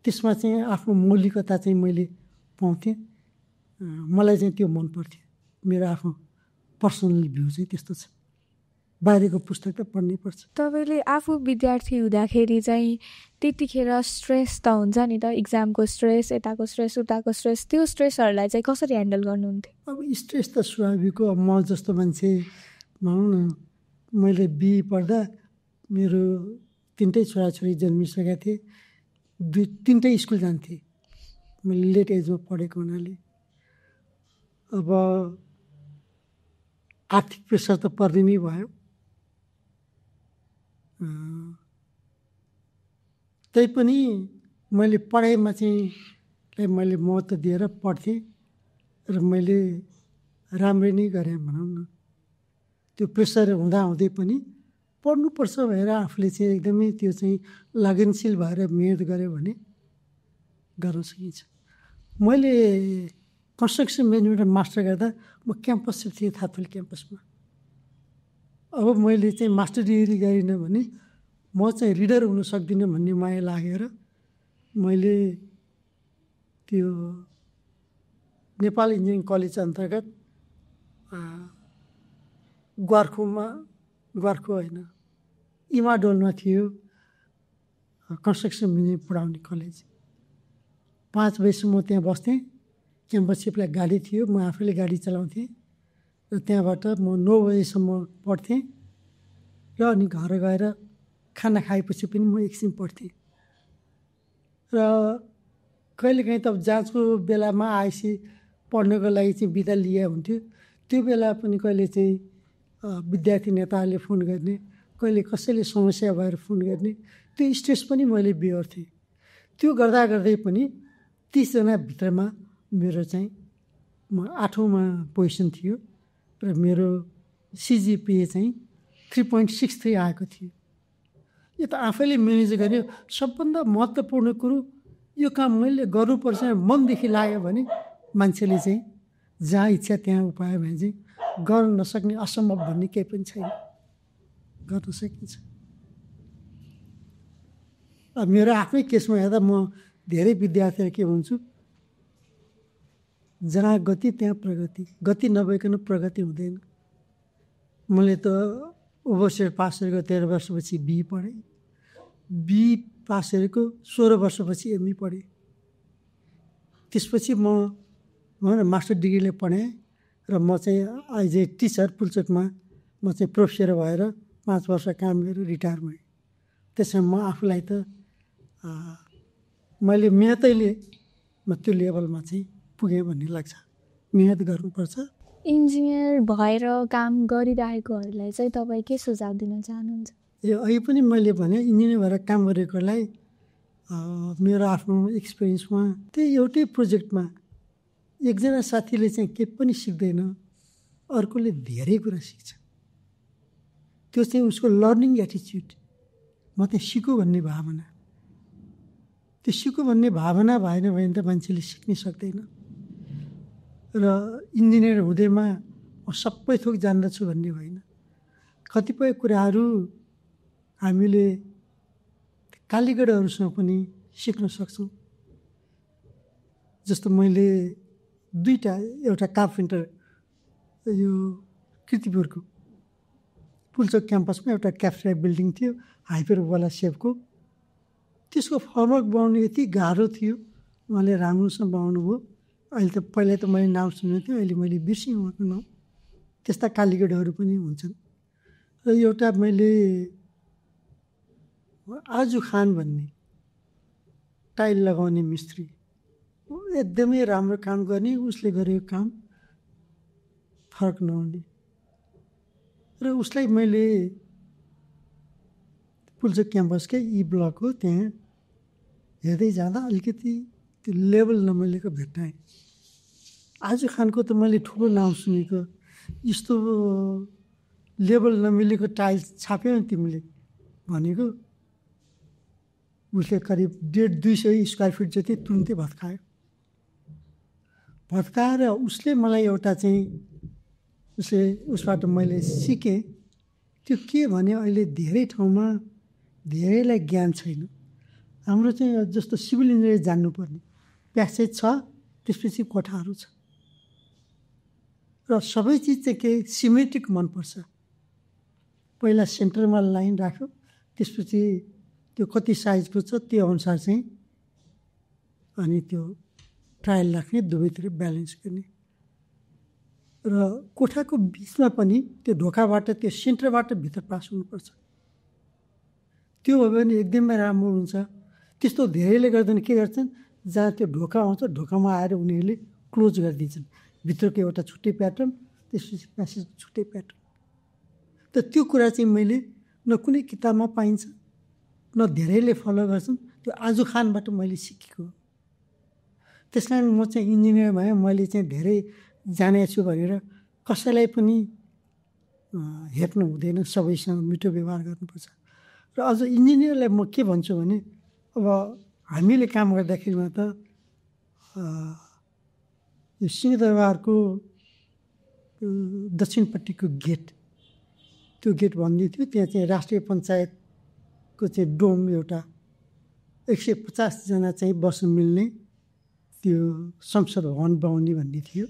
त्यसमा चाहिँ आफ्नो मौलिकता चाहिँ मैले पाउँथेँ। मलाई चाहिँ त्यो मन पर्थ्यो। मेरो आफ्नो पर्सनल भ्यू चाहिँ त्यस्तो छ। बाहिरको पुस्तक त पढ्नै पर्छ। तपाईँले आफू विद्यार्थी हुँदाखेरि चाहिँ त्यतिखेर स्ट्रेस त हुन्छ नि त, इक्जामको स्ट्रेस, यताको स्ट्रेस, उताको स्ट्रेस, त्यो स्ट्रेसहरूलाई चाहिँ कसरी ह्यान्डल गर्नुहुन्थ्यो? अब स्ट्रेस त स्वाभाविक हो। म जस्तो मान्छे भनौँ न, मैले बिए पढ्दा मेरो 3टै छोराछोरी जन्मिसकेका थिए, 3टै स्कुल जान्थे। मैले लेट एजमा पढेको हुनाले अब आर्थिक प्रेसर त पर्ने नै भयो। तैपनि मैले पढाइमा चाहिँ मैले महत्त्व दिएर पढ्थेँ र मैले राम्रै नै गरेँ भनौँ न। त्यो प्रेसर हुँदाहुँदै पनि पढ्नुपर्छ भनेर आफूले चाहिँ एकदमै त्यो चाहिँ लगनशील भएर मेहनत गऱ्यो भने गर्न सकिन्छ। मैले कन्स्ट्रक्सन म्यानेजमेन्ट मास्टर गर्दा म क्याम्पस थिएँ, थातुल क्याम्पसमा। अब मैले चाहिँ मास्टर डिग्री गरिनँ भने म चाहिँ रिडर हुन सक्दिनँ भन्ने माया लागेर मैले त्यो नेपाल इन्जिनियरिङ कलेज अन्तर्गत ग्वार्खो होइन, इमाडोलमा थियो कन्स्ट्रक्सन म्यानेजमेन्ट पढाउने कलेज। 5 बजीसम्म त्यहाँ बस्थेँ। क्याम्पससिपलाई गाडी थियो, म आफैले गाडी चलाउँथेँ र त्यहाँबाट म 9 बजीसम्म पढ्थेँ र अनि घर गएर खाना खाएपछि पनि म एकछिन पढ्थेँ। र कहिलेकाहीँ त जाँचको बेलामा आएपछि पढ्नको लागि चाहिँ बिदा लिए हुन्थ्यो। त्यो बेला पनि कहिले चाहिँ विद्यार्थी नेताहरूले फोन गर्ने, कहिले कसैले समस्या भएर फोन गर्ने, त्यो स्ट्रेस पनि मैले बिहोर्थेँ। त्यो गर्दा गर्दै पनि 30 जनाभित्रमा मेरो चाहिँ म 8औँमा पोजिसन थियो र मेरो सिजिपिए चाहिँ 3.63 आएको थियो। यो त आफैले म्यानेज गर्यो। सबभन्दा महत्त्वपूर्ण कुरो यो काम मैले गर्नुपर्छ मनदेखि लाग्यो भने मान्छेले चाहिँ जहाँ इच्छा त्यहाँ उपाय भने चाहिँ गर्न नसक्ने असम्भव भन्ने केही पनि छैन, गर्न सकिन्छ। मेरो आफ्नै केसमा हेर्दा म धेरै विद्यार्थीहरू के भन्छु, जहाँ गति त्यहाँ प्रगति, गति नभइकन प्रगति हुँदैन। मैले त ओभरसियर पास गरेको 13 वर्षपछि बी पढेँ, बी पास गरेको 16 वर्षपछि एमई पढेँ। त्यसपछि म मास्टर डिग्रीले पढेँ र म चाहिँ एज ए टिचर पुल्चोकमा म चाहिँ प्रोफेसर भएर 5 वर्ष काम गरेर रिटायर भएँ। त्यसमा म आफूलाई त मैले मेहनतैले म त्यो लेभलमा चाहिँ पुगेँ भन्ने लाग्छ। मेहनत गर्नुपर्छ। इन्जिनियर भएर काम गरिरहेकोहरूलाई चाहिँ तपाईँ के सुझाव दिन चाहनुहुन्छ? यो अहिले पनि मैले भने इन्जिनियर भएर काम गरेकोलाई मेरो आफ्नो एक्सपिरियन्समा त्यही एउटै प्रोजेक्टमा एकजना साथीले चाहिँ केही पनि सिक्दैन, अर्कोले धेरै कुरा सिक्छ। त्यो चाहिँ उसको लर्निङ एटिच्युड, म चाहिँ सिकौँ भन्ने भावना। त्यो सिकौँ भन्ने भावना भएन भने त मान्छेले सिक्नै सक्दैन। र इन्जिनियर हुँदैमा म सबै थोक जान्दछु भन्ने होइन। कतिपय कुराहरू हामीले कालीगढहरूसँग पनि सिक्न सक्छौँ। जस्तो मैले एउटा कार्पेन्टर यो किर्तिपुरको पुल्चोक क्याम्पसमा एउटा क्याफ्टेरिया बिल्डिङ थियो हाइपरबोला सेपको। त्यसको फर्मवर्क बनाउनु यति गाह्रो थियो, उहाँले राम्रोसँग बनाउनु भयो। अहिले त पहिला त मैले नाम सुनेको थिएँ, अहिले मैले बिर्सेँ उहाँको नाम। त्यस्ता कालीगढहरू पनि हुन्छन्। र एउटा मैले आजु खान भन्ने टाइल लगाउने मिस्त्री, एकदमै राम्रो काम गर्ने, उसले गरेको काम फरक नहुने। र उसलाई मैले पुल्चोक क्याम्पसकै ई ब्लक हो त्यहाँ हेर्दै जाँदा अलिकति त्यो लेभल नमिलेको भेट्टाएँ। आजु खानको त मैले ठुलो नाम सुनेको, यस्तो लेभल नमिलेको टाइल्स छाप्यौ नि तिमीले भनेको। उसले करिब 150-200 स्क्वायर फिट जति तुरुन्तै भत्कायो। भत्काएर उसले मलाई एउटा चाहिँ उसबाट मैले सिकेँ। त्यो के भने अहिले धेरै ठाउँमा धेरैलाई ज्ञान छैन। हाम्रो चाहिँ जस्तो सिभिल इन्जिनियर जान्नुपर्ने प्यासेज छ, त्यसपछि कोठाहरू छ र सबै चिज चाहिँ के सिमेट्रिक मनपर्छ। पहिला सेन्टरमा लाइन राख्यो, त्यसपछि त्यो कति साइजको छ त्यो अनुसार चाहिँ अनि त्यो ट्रायल राख्ने, दुवैतिर ब्यालेन्स गर्ने। र कोठाको बिचमा पनि त्यो ढोकाबाट त्यो सेन्टरबाट भित्र पास हुनुपर्छ। त्यो हो भने एकदमै राम्रो हुन्छ। त्यस्तो धेरैले गर्दैन, के गर्छन् जहाँ त्यो ढोका आउँछ ढोकामा आएर उनीहरूले क्लोज गरिदिन्छन् भित्रको एउटा छुट्टै प्याटर्न त्यसपछि प्यासेज छुट्टै प्याटर्न त त्यो कुरा चाहिँ मैले न कुनै किताबमा पाइन्छ न धेरैले फलो गर्छन् त्यो आजु खानबाट मैले सिकेको त्यस कारण म चाहिँ इन्जिनियर भएँ मैले चाहिँ धेरै जानेको छु भनेर कसैलाई पनि हेप्नु हुँदैन सबैसँग मिठो व्यवहार गर्नुपर्छ र अझ इन्जिनियरलाई म के भन्छु भने अब हामीले काम गर्दाखेरिमा त यो सिंहदरबारको दक्षिणपट्टिको गेट त्यो गेट भन्दै थियो त्यहाँ चाहिँ राष्ट्रिय पञ्चायतको चाहिँ डोम एउटा 150 जना चाहिँ बस्न मिल्ने त्यो संसद भवन बनाउने भन्ने थियो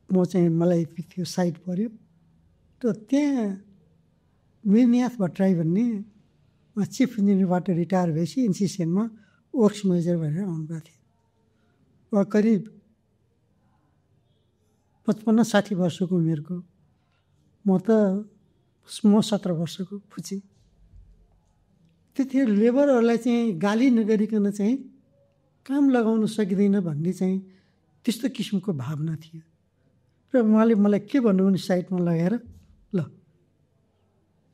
म चाहिँ मलाई त्यो साइट पऱ्यो त त्यहाँ वीरनाथ भट्टराई भन्ने चिफ इन्जिनियरबाट रिटायर भएपछि एनसिसिएनमा वर्क्स म्यानेजर भनेर आउनुभएको थियो करिब 55-60 वर्षको उमेरको म 17 वर्षको फुची त्यतिखेर लेबरहरूलाई चाहिँ गाली नगरिकन चाहिँ काम लगाउन सकिँदैन भन्ने चाहिँ त्यस्तो किसिमको भावना थियो र उहाँले मलाई के भन्नु भने साइटमा लगाएर ल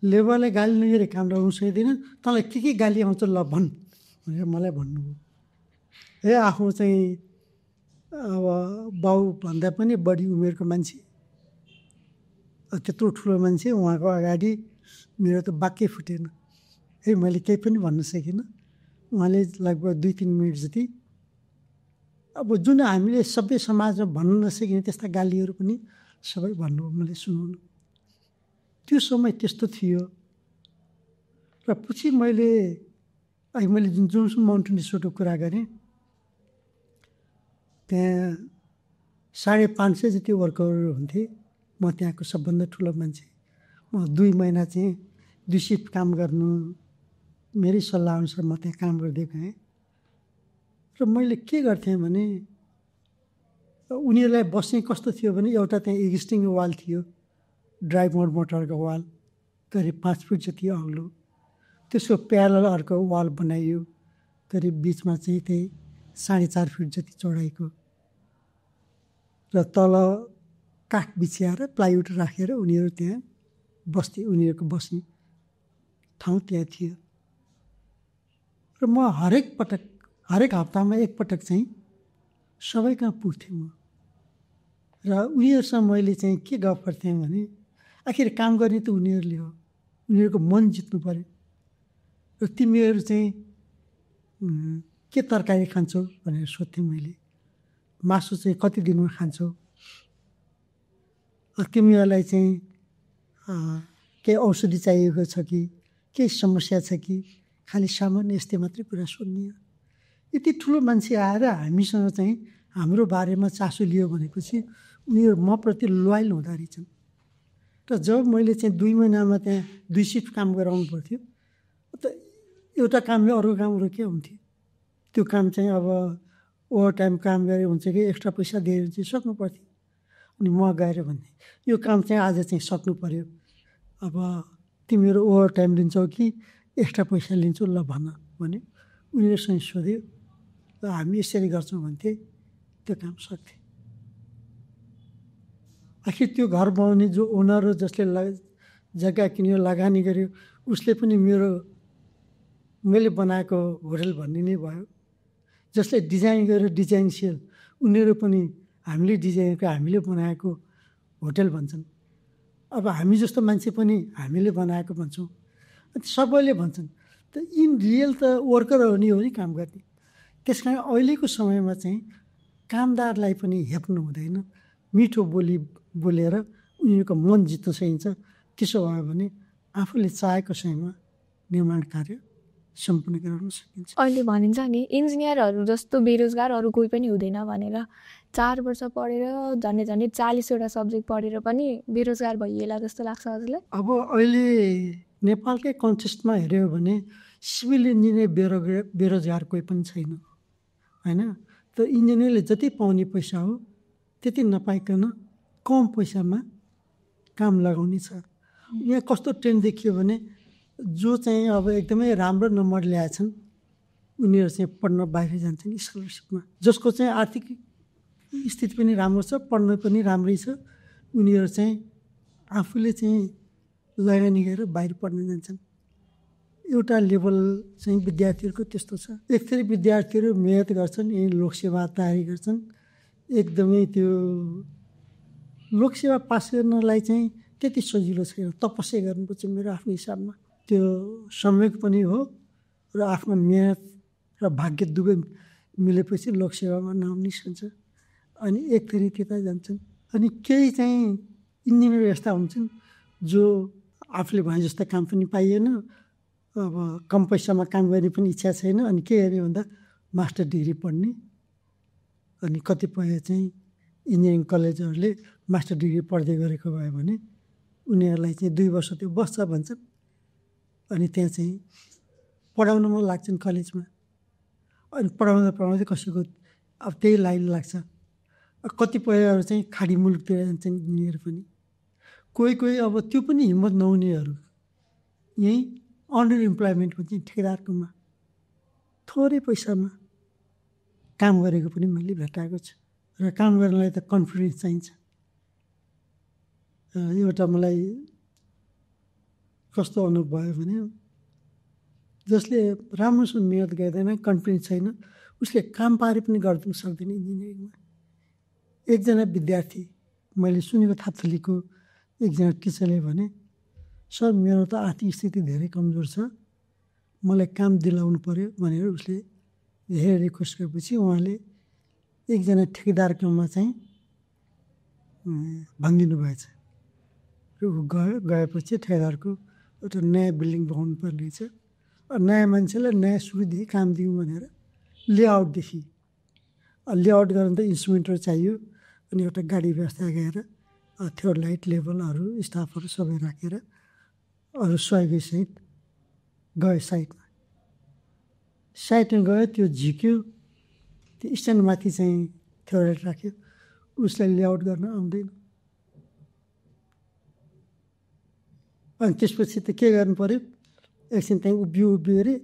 लेबरलाई गाली नगरी काम लगाउनु सकिँदैन तँलाई के गाली आउँछ ल भन् भनेर मलाई भन्नुभयो हे आफू चाहिँ अब बाउ भन्दा पनि बढी उमेरको मान्छे त्यत्रो ठुलो मान्छे उहाँको अगाडि मेरो त वाक्य फुटेन है मैले केही पनि भन्न सकिनँ उहाँले लगभग 2-3 मिनट जति अब जुन हामीले सभ्य समाजमा भन्न नसकिने त्यस्ता गालीहरू पनि सबै भन्नु मैले सुनाउनु त्यो समय त्यस्तो थियो र पछि मैले जुन माउन्टेन रिसोर्टको कुरा गरेँ त्यहाँ 550 जति वर्करहरू हुन्थे म त्यहाँको सबभन्दा ठुलो मान्छे म 2 महिना चाहिँ 2 सिफ्ट काम गर्नु मेरै सल्लाह अनुसार म त्यहाँ काम गर्दै गएँ र मैले के गर्थेँ भने उनीहरूलाई बस्ने कस्तो थियो भने एउटा त्यहाँ एक्जिस्टिङ वाल थियो ड्राइभ मोटरको वाल करिब 5 फिट जति अग्लो त्यसको प्यारल अर्को वाल बनाइयो करिब बिचमा चाहिँ त्यही 4.5 फिट जति चौडाइको र तल काठ बिछ्याएर प्लाइवुड राखेर उनीहरू त्यहाँ बस्थे उनीहरूको बस्ने ठाउँ त्यहाँ थियो र म हरेक हप्तामा एकपटक चाहिँ सबै कहाँ पुग्थेँ म र उनीहरूसँग मैले चाहिँ के गफ गर्थेँ भने आखिर काम गर्ने त उनीहरूले हो उनीहरूको मन जित्नु पऱ्यो र तिमीहरू चाहिँ के तरकारी खान्छौ भनेर सोध्थेँ मैले मासु चाहिँ कति दिनमा खान्छौ तिमीहरूलाई चाहिँ केही औषधि चाहिएको छ कि केही समस्या छ कि खालि सामान्य यस्तै मात्रै कुरा सोध्ने यति ठुलो मान्छे आएर हामीसँग चाहिँ हाम्रो बारेमा चासो लियो भनेपछि उनीहरू म प्रति लोयल हुँदो रहेछन् र जब मैले चाहिँ 2 महिनामा त्यहाँ 2 सिफ्ट काम गराउनु पर्थ्यो त एउटा कामले अर्को कामहरू के हुन्थ्यो त्यो काम चाहिँ अब ओभर टाइम काम गरे हुन्छ कि एक्स्ट्रा पैसा दिएर चाहिँ सक्नु पर्थ्यो अनि म गएर भन्ने यो काम चाहिँ आज चाहिँ सक्नु पऱ्यो अब तिमीहरू ओभर टाइम लिन्छौ कि एक्स्ट्रा पैसा लिन्छौ ल भन भने उनीहरूसँग सोध्यो र हामी यसरी गर्छौँ भन्थे त्यो काम सक्थे आखिर त्यो घर बनाउने जो ओनर हो जसले जग्गा किन्यो लगानी गर्यो उसले पनि मैले बनाएको होटल भन्ने नै भयो जसले डिजाइन गर्यो डिजाइन सेल उनीहरू पनि हामीले डिजाइनको हामीले बनाएको होटल भन्छन् अब हामी जस्तो मान्छे पनि हामीले बनाएको भन्छौँ सबैले भन्छन् त इन रियल त वर्करहरू नै हो नि काम गर्ने त्यस कारण अहिलेको समयमा चाहिँ कामदारलाई पनि हेप्नु हुँदैन मिठो बोली बोलेर उनीहरूको मन जित्न सकिन्छ त्यसो भयो भने आफूले चाहेको समयमा निर्माण कार्य सम्पूर्ण गराउन सकिन्छ अहिले भनिन्छ नि इन्जिनियरहरू जस्तो बेरोजगार अरू कोही पनि हुँदैन भनेर 4 वर्ष पढेर झन्डै 40वटा सब्जेक्ट पढेर पनि बेरोजगार भइएला जस्तो लाग्छ हजुरलाई अब अहिले नेपालकै कन्टेक्स्टमा हेऱ्यो भने सिभिल इन्जिनियर बेरोजगार कोही पनि छैन होइन त इन्जिनियरले जति पाउने पैसा हो त्यति नपाइकन कम पैसामा काम लगाउने छ यहाँ कस्तो ट्रेन्ड देखियो भने जो चाहिँ अब एकदमै राम्रो नम्बर ल्याएछन् उनीहरू चाहिँ पढ्न बाहिर जान्छन् स्कलरसिपमा, जसको चाहिँ आर्थिक स्थिति पनि राम्रो छ, पढ्न पनि राम्रै छ। उनीहरू चाहिँ आफूले चाहिँ लगानी गरेर बाहिर पढ्न जान्छन्। एउटा लेभल चाहिँ विद्यार्थीहरूको त्यस्तो छ। एक थरी विद्यार्थीहरू मेहनत गर्छन्, यही लोकसेवा तयारी गर्छन्। एकदमै त्यो लोकसेवा पास गर्नलाई चाहिँ त्यति सजिलो छैन, तपस्या गर्नुपर्छ मेरो आफ्नो हिसाबमा। त्यो समय पनि हो र आफ्नो मेहनत र भाग्य दुवै मिलेपछि लोकसेवामा नाम निस्कन्छ। अनि एक थरी त्यता जान्छन्। अनि केही चाहिँ इन्जिनियर यस्ता हुन्छन् जो आफूले भने जस्तो काम पनि पाइएन, अब कम पैसामा काम गर्ने पनि इच्छा छैन। अनि के गर्ने भन्दा मास्टर डिग्री पढ्ने। अनि कतिपय चाहिँ इन्जिनियरिङ कलेजहरूले मास्टर डिग्री पढ्दै गरेको भयो भने उनीहरूलाई चाहिँ 2 वर्ष त्यो बस्छ भन्छन्। अनि त्यहाँ चाहिँ पढाउन मन लाग्छन् कलेजमा। अनि पढाउँदा पढाउँदै कसैको अब त्यही लाइन लाग्छ। कतिपयहरू चाहिँ खाडी मुलुकतिर जान्छन् इन्जिनियर पनि। कोही कोही अब त्यो पनि हिम्मत नहुनेहरू यहीँ अन्डर इम्प्लोइमेन्टमा चाहिँ ठेकेदारकोमा थोरै पैसामा काम गरेको पनि मैले भेटाएको छु। र काम गर्नलाई त कन्फिडेन्स चाहिन्छ। एउटा मलाई कस्तो अनुभव भयो भने जसले राम्रोसँग मेहनत गर्दैन, कन्फिडेन्स छैन, उसले काम पारे पनि गर्नु सक्दैन इन्जिनियरिङमा। एकजना विद्यार्थी मैले सुनेको थाप्थलीको एकजना टिचरले भने, सर मेरो त आर्थिक स्थिति धेरै कमजोर छ, मलाई काम दिलाउनु पर्यो भनेर उसले धेरै रिक्वेस्ट गरेपछि उहाँले एकजना ठेकेदारकोमा चाहिँ भनिदिनु भएछ। र ऊ गएपछि ठेकेदारको एउटा नयाँ बिल्डिङ बनाउनु पर्ने रहेछ। नयाँ मान्छेलाई नयाँ सुविधा काम दिउँ भनेर लेआउटदेखि लेआउट गर्न त इन्स्ट्रुमेन्टहरू चाहियो। अनि एउटा गाडी व्यवस्था गरेर थियो, लाइट लेभलहरू स्टाफहरू सबै राखेर अरू सहयोगीसहित गयो साइटमा। साइटमा गयो, त्यो झिक्यो, त्यो स्ट्यान्डमाथि चाहिँ थ्योरेट राख्यो, उसलाई लेआउट गर्न आउँदैन। अनि त्यसपछि त के गर्नु पऱ्यो, एकछिन त्यहीँ उभियो अरे,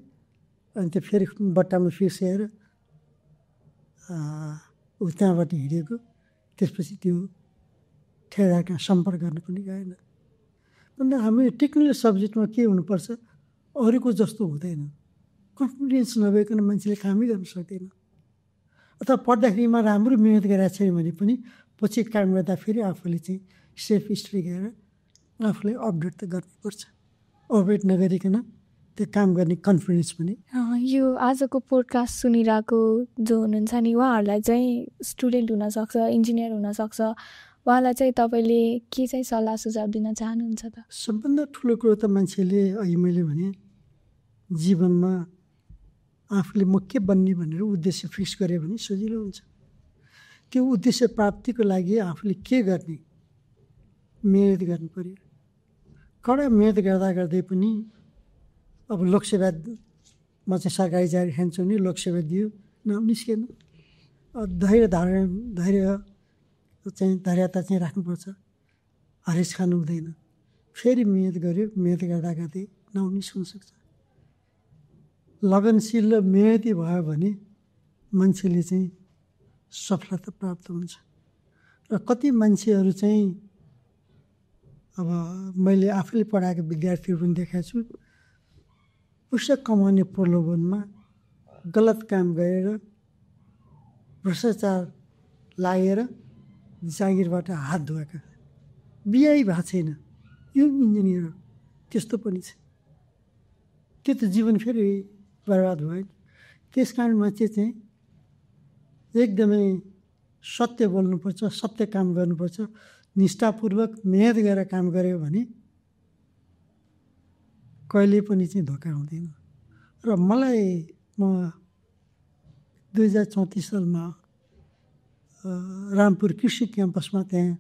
अनि त्यो फेरि बट्टामा फिर्साएर ऊ त्यहाँबाट हिँडेको। त्यसपछि त्यो ठेकेदारसँग सम्पर्क गर्न पनि गएन। अन्त हाम्रो टेक्निकल सब्जेक्टमा के हुनुपर्छ, अरूको जस्तो हुँदैन। कन्फिडेन्स नभइकन मान्छेले कामै गर्न सक्दैन। अथवा पढ्दाखेरिमा राम्रो मेहनत गरेको छैन भने पनि पछि काम गर्दा फेरि आफूले चाहिँ सेल्फ स्टडी गरेर आफूलाई अपडेट त गर्नुपर्छ। अपडेट नगरिकन त्यो काम गर्ने कन्फिडेन्स पनि। यो आजको पोडकास्ट सुनिरहेको जो हुनुहुन्छ नि, उहाँहरूलाई चाहिँ स्टुडेन्ट हुनसक्छ, इन्जिनियर हुनसक्छ, उहाँलाई चाहिँ तपाईँले के चाहिँ सल्लाह सुझाव दिन चाहनुहुन्छ त? सबभन्दा ठुलो कुरो त मान्छेले अघि मैले भने जीवनमा आफूले म के बन्ने भनेर उद्देश्य फिक्स गऱ्यो भने सजिलो हुन्छ। त्यो उद्देश्य प्राप्तिको लागि आफूले के गर्ने, मेहनत गर्नु पऱ्यो। कडा मेहनत गर्दा गर्दै पनि अब लोकसेवामा चाहिँ सरकारी जारी खान्छु नि, लोकसेवा दियो नाम निस्केन। धैर्यता चाहिँ राख्नुपर्छ, हरेस खानु हुँदैन। फेरि मेहनत गऱ्यो, मेहनत गर्दा गर्दै नाउँ निस्कन सक्छ। लगनशील र मेहनती भयो भने मान्छेले चाहिँ सफलता प्राप्त हुन्छ। र कति मान्छेहरू चाहिँ अब मैले आफैले पढाएको विद्यार्थीहरू पनि देखाएको छु, पैसा कमाउने प्रलोभनमा गलत काम गरेर भ्रष्टाचार लागेर जागिरबाट हात धोएका, बिहे भएको छैन, यो इन्जिनियर हो, त्यस्तो पनि छ। त्यो त जीवन फेरि बर्बाद भयो। त्यस कारण मान्छे चाहिँ एकदमै सत्य बोल्नुपर्छ, सत्य काम गर्नुपर्छ, निष्ठापूर्वक मेहनत गरेर काम गऱ्यो भने कहिले पनि चाहिँ धोका हुँदैन। र मलाई म 2034 सालमा रामपुर कृषि क्याम्पसमा त्यहाँ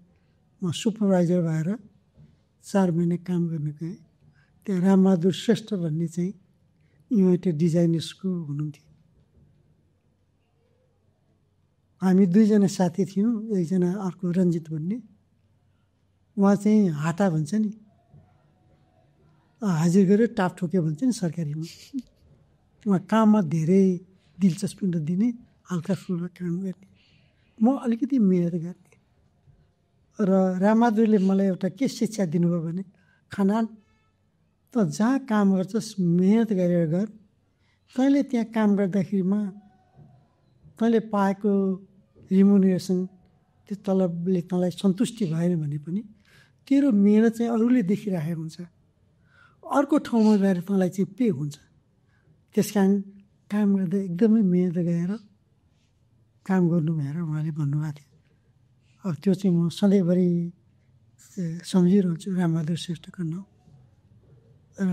म सुपरभाइजर भएर 4 महिना काम गर्न गएँ। त्यहाँ रामबहादुर श्रेष्ठ भन्ने चाहिँ युनाइटेड डिजाइनर्सको हुनुहुन्थ्यो। हामी 2 जना साथी थियौँ, एकजना अर्को रञ्जित भन्ने। उहाँ चाहिँ हाटा भन्छ नि, हाजिर गरेर टाप ठोक्यो भन्छ नि सरकारीमा। उहाँ काममा धेरै दिलचस्पी नदिने, हल्का फुल्का काम गर्ने, म अलिकति मेहनत गर्ने। र रामबहादुरले मलाई एउटा के शिक्षा दिनुभयो भने, खनाल त जहाँ काम गर्छस् मेहनत गरेर गर, तैँले त्यहाँ काम गर्दाखेरिमा तैँले पाएको रिमुनरेसन त्यो तलबले तँलाई सन्तुष्टि भएन भने पनि तेरो मेहनत चाहिँ अरूले देखिरहेको हुन्छ, अर्को ठाउँमा गएर तँलाई चाहिँ पे हुन्छ। त्यस कारण काम गर्दा एकदमै मेहनत गरेर काम गर्नु भनेर उहाँले भन्नुभएको थियो। अब त्यो चाहिँ म सधैँभरि सम्झिरहन्छु रामबहादुर श्रेष्ठको नाउँ। र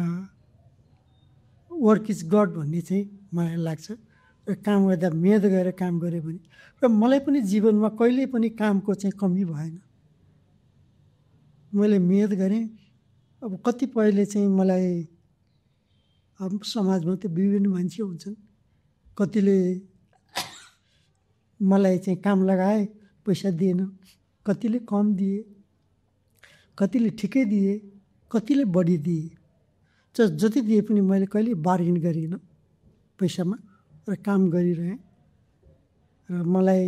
वर्क इज गड भन्ने चाहिँ मलाई लाग्छ। र काम गर्दा मेहनत गरेर काम गऱ्यो भने, र मलाई पनि जीवनमा कहिल्यै पनि कामको चाहिँ कमी भएन। मैले मेहनत गरेँ। अब कतिपयले चाहिँ मलाई, अब समाजमा त्यो विभिन्न मान्छे हुन्छन्, कतिले मलाई चाहिँ काम लगाए पैसा दिएन, कतिले कम दिए, कतिले ठिकै दिए, कतिले बढी दिए। जति दिए पनि मैले कहिले बार्गेन गरिनँ पैसामा, र काम गरिरहेँ। र मलाई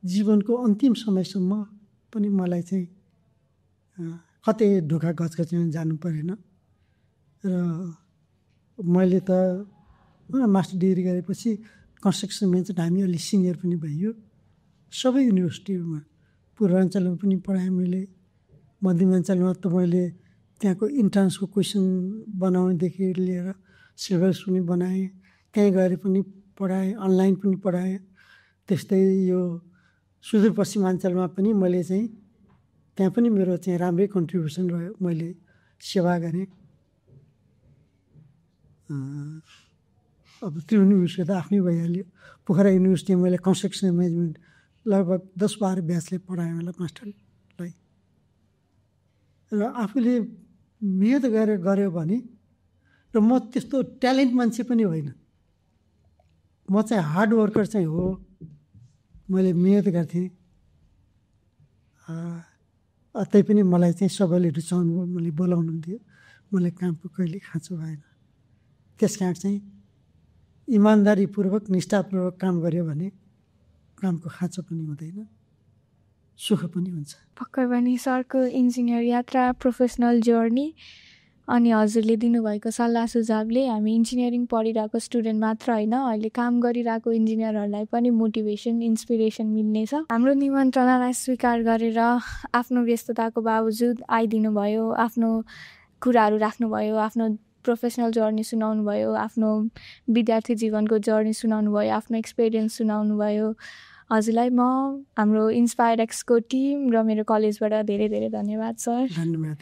जीवनको अन्तिम समयसम्म पनि मलाई चाहिँ कतै ढोका घचघचमा जानु परेन। र मैले त मास्टर डिग्री गरेपछि कन्स्ट्रक्सनमा चाहिँ हामी अलि सिनियर पनि भइयो। सबै युनिभर्सिटीमा, पूर्वाञ्चलमा पनि पढाएँ मैले, मध्यमाञ्चलमा त मैले त्यहाँको इन्ट्रान्सको क्वेसन बनाउनेदेखि लिएर सिलेबस पनि बनाएँ, त्यहीँ गएर पनि पढाएँ, अनलाइन पनि पढाएँ। त्यस्तै यो सुदूरपश्चिमाञ्चलमा पनि मैले चाहिँ त्यहाँ पनि मेरो चाहिँ राम्रै कन्ट्रिब्युसन रह्यो, मैले सेवा गरेँ। अब त्रिभुवन युनिभर्सिटी त आफ्नै भइहाल्यो। पोखरा युनिभर्सिटीमा मैले कन्स्ट्रक्सन म्यानेजमेन्ट लगभग 10-12 ब्याचले पढाएँ होला मास्टरलाई। र आफूले मेहनत गरेर गऱ्यो भने, र म त्यस्तो ट्यालेन्ट मान्छे पनि होइन, म चाहिँ हार्ड वर्कर चाहिँ हो। मैले मेहनत गर्थेँ, तैपनि मलाई चाहिँ सबैले रुचाउनु भयो, मैले बोलाउनु दियो, मलाई कामको कहिले खाँचो भएन। त्यस कारण चाहिँ इमान्दारीपूर्वक निष्ठापूर्वक काम गऱ्यो भने कामको खाँचो पनि हुँदैन, सुख पनि हुन्छ। पक्कै पनि सरको इन्जिनियर यात्रा, प्रोफेसनल जर्नी अनि हजुरले दिनुभएको सल्लाह सुझावले हामी इन्जिनियरिङ पढिरहेको स्टुडेन्ट मात्र होइन, अहिले काम गरिरहेको इन्जिनियरहरूलाई पनि मोटिभेसन, इन्सपिरेसन मिल्नेछ। हाम्रो निमन्त्रणालाई स्वीकार गरेर आफ्नो व्यस्तताको बावजुद आइदिनु भयो, आफ्नो कुराहरू राख्नुभयो, आफ्नो प्रोफेसनल जर्नी सुनाउनु भयो, आफ्नो विद्यार्थी जीवनको जर्नी सुनाउनु भयो, आफ्नो एक्सपिरियन्स सुनाउनु भयो। हजुरलाई म हाम्रो इन्स्पायर एक्सको टिम र मेरो कलेजबाट धेरै धेरै धन्यवाद सर। धन्यवाद।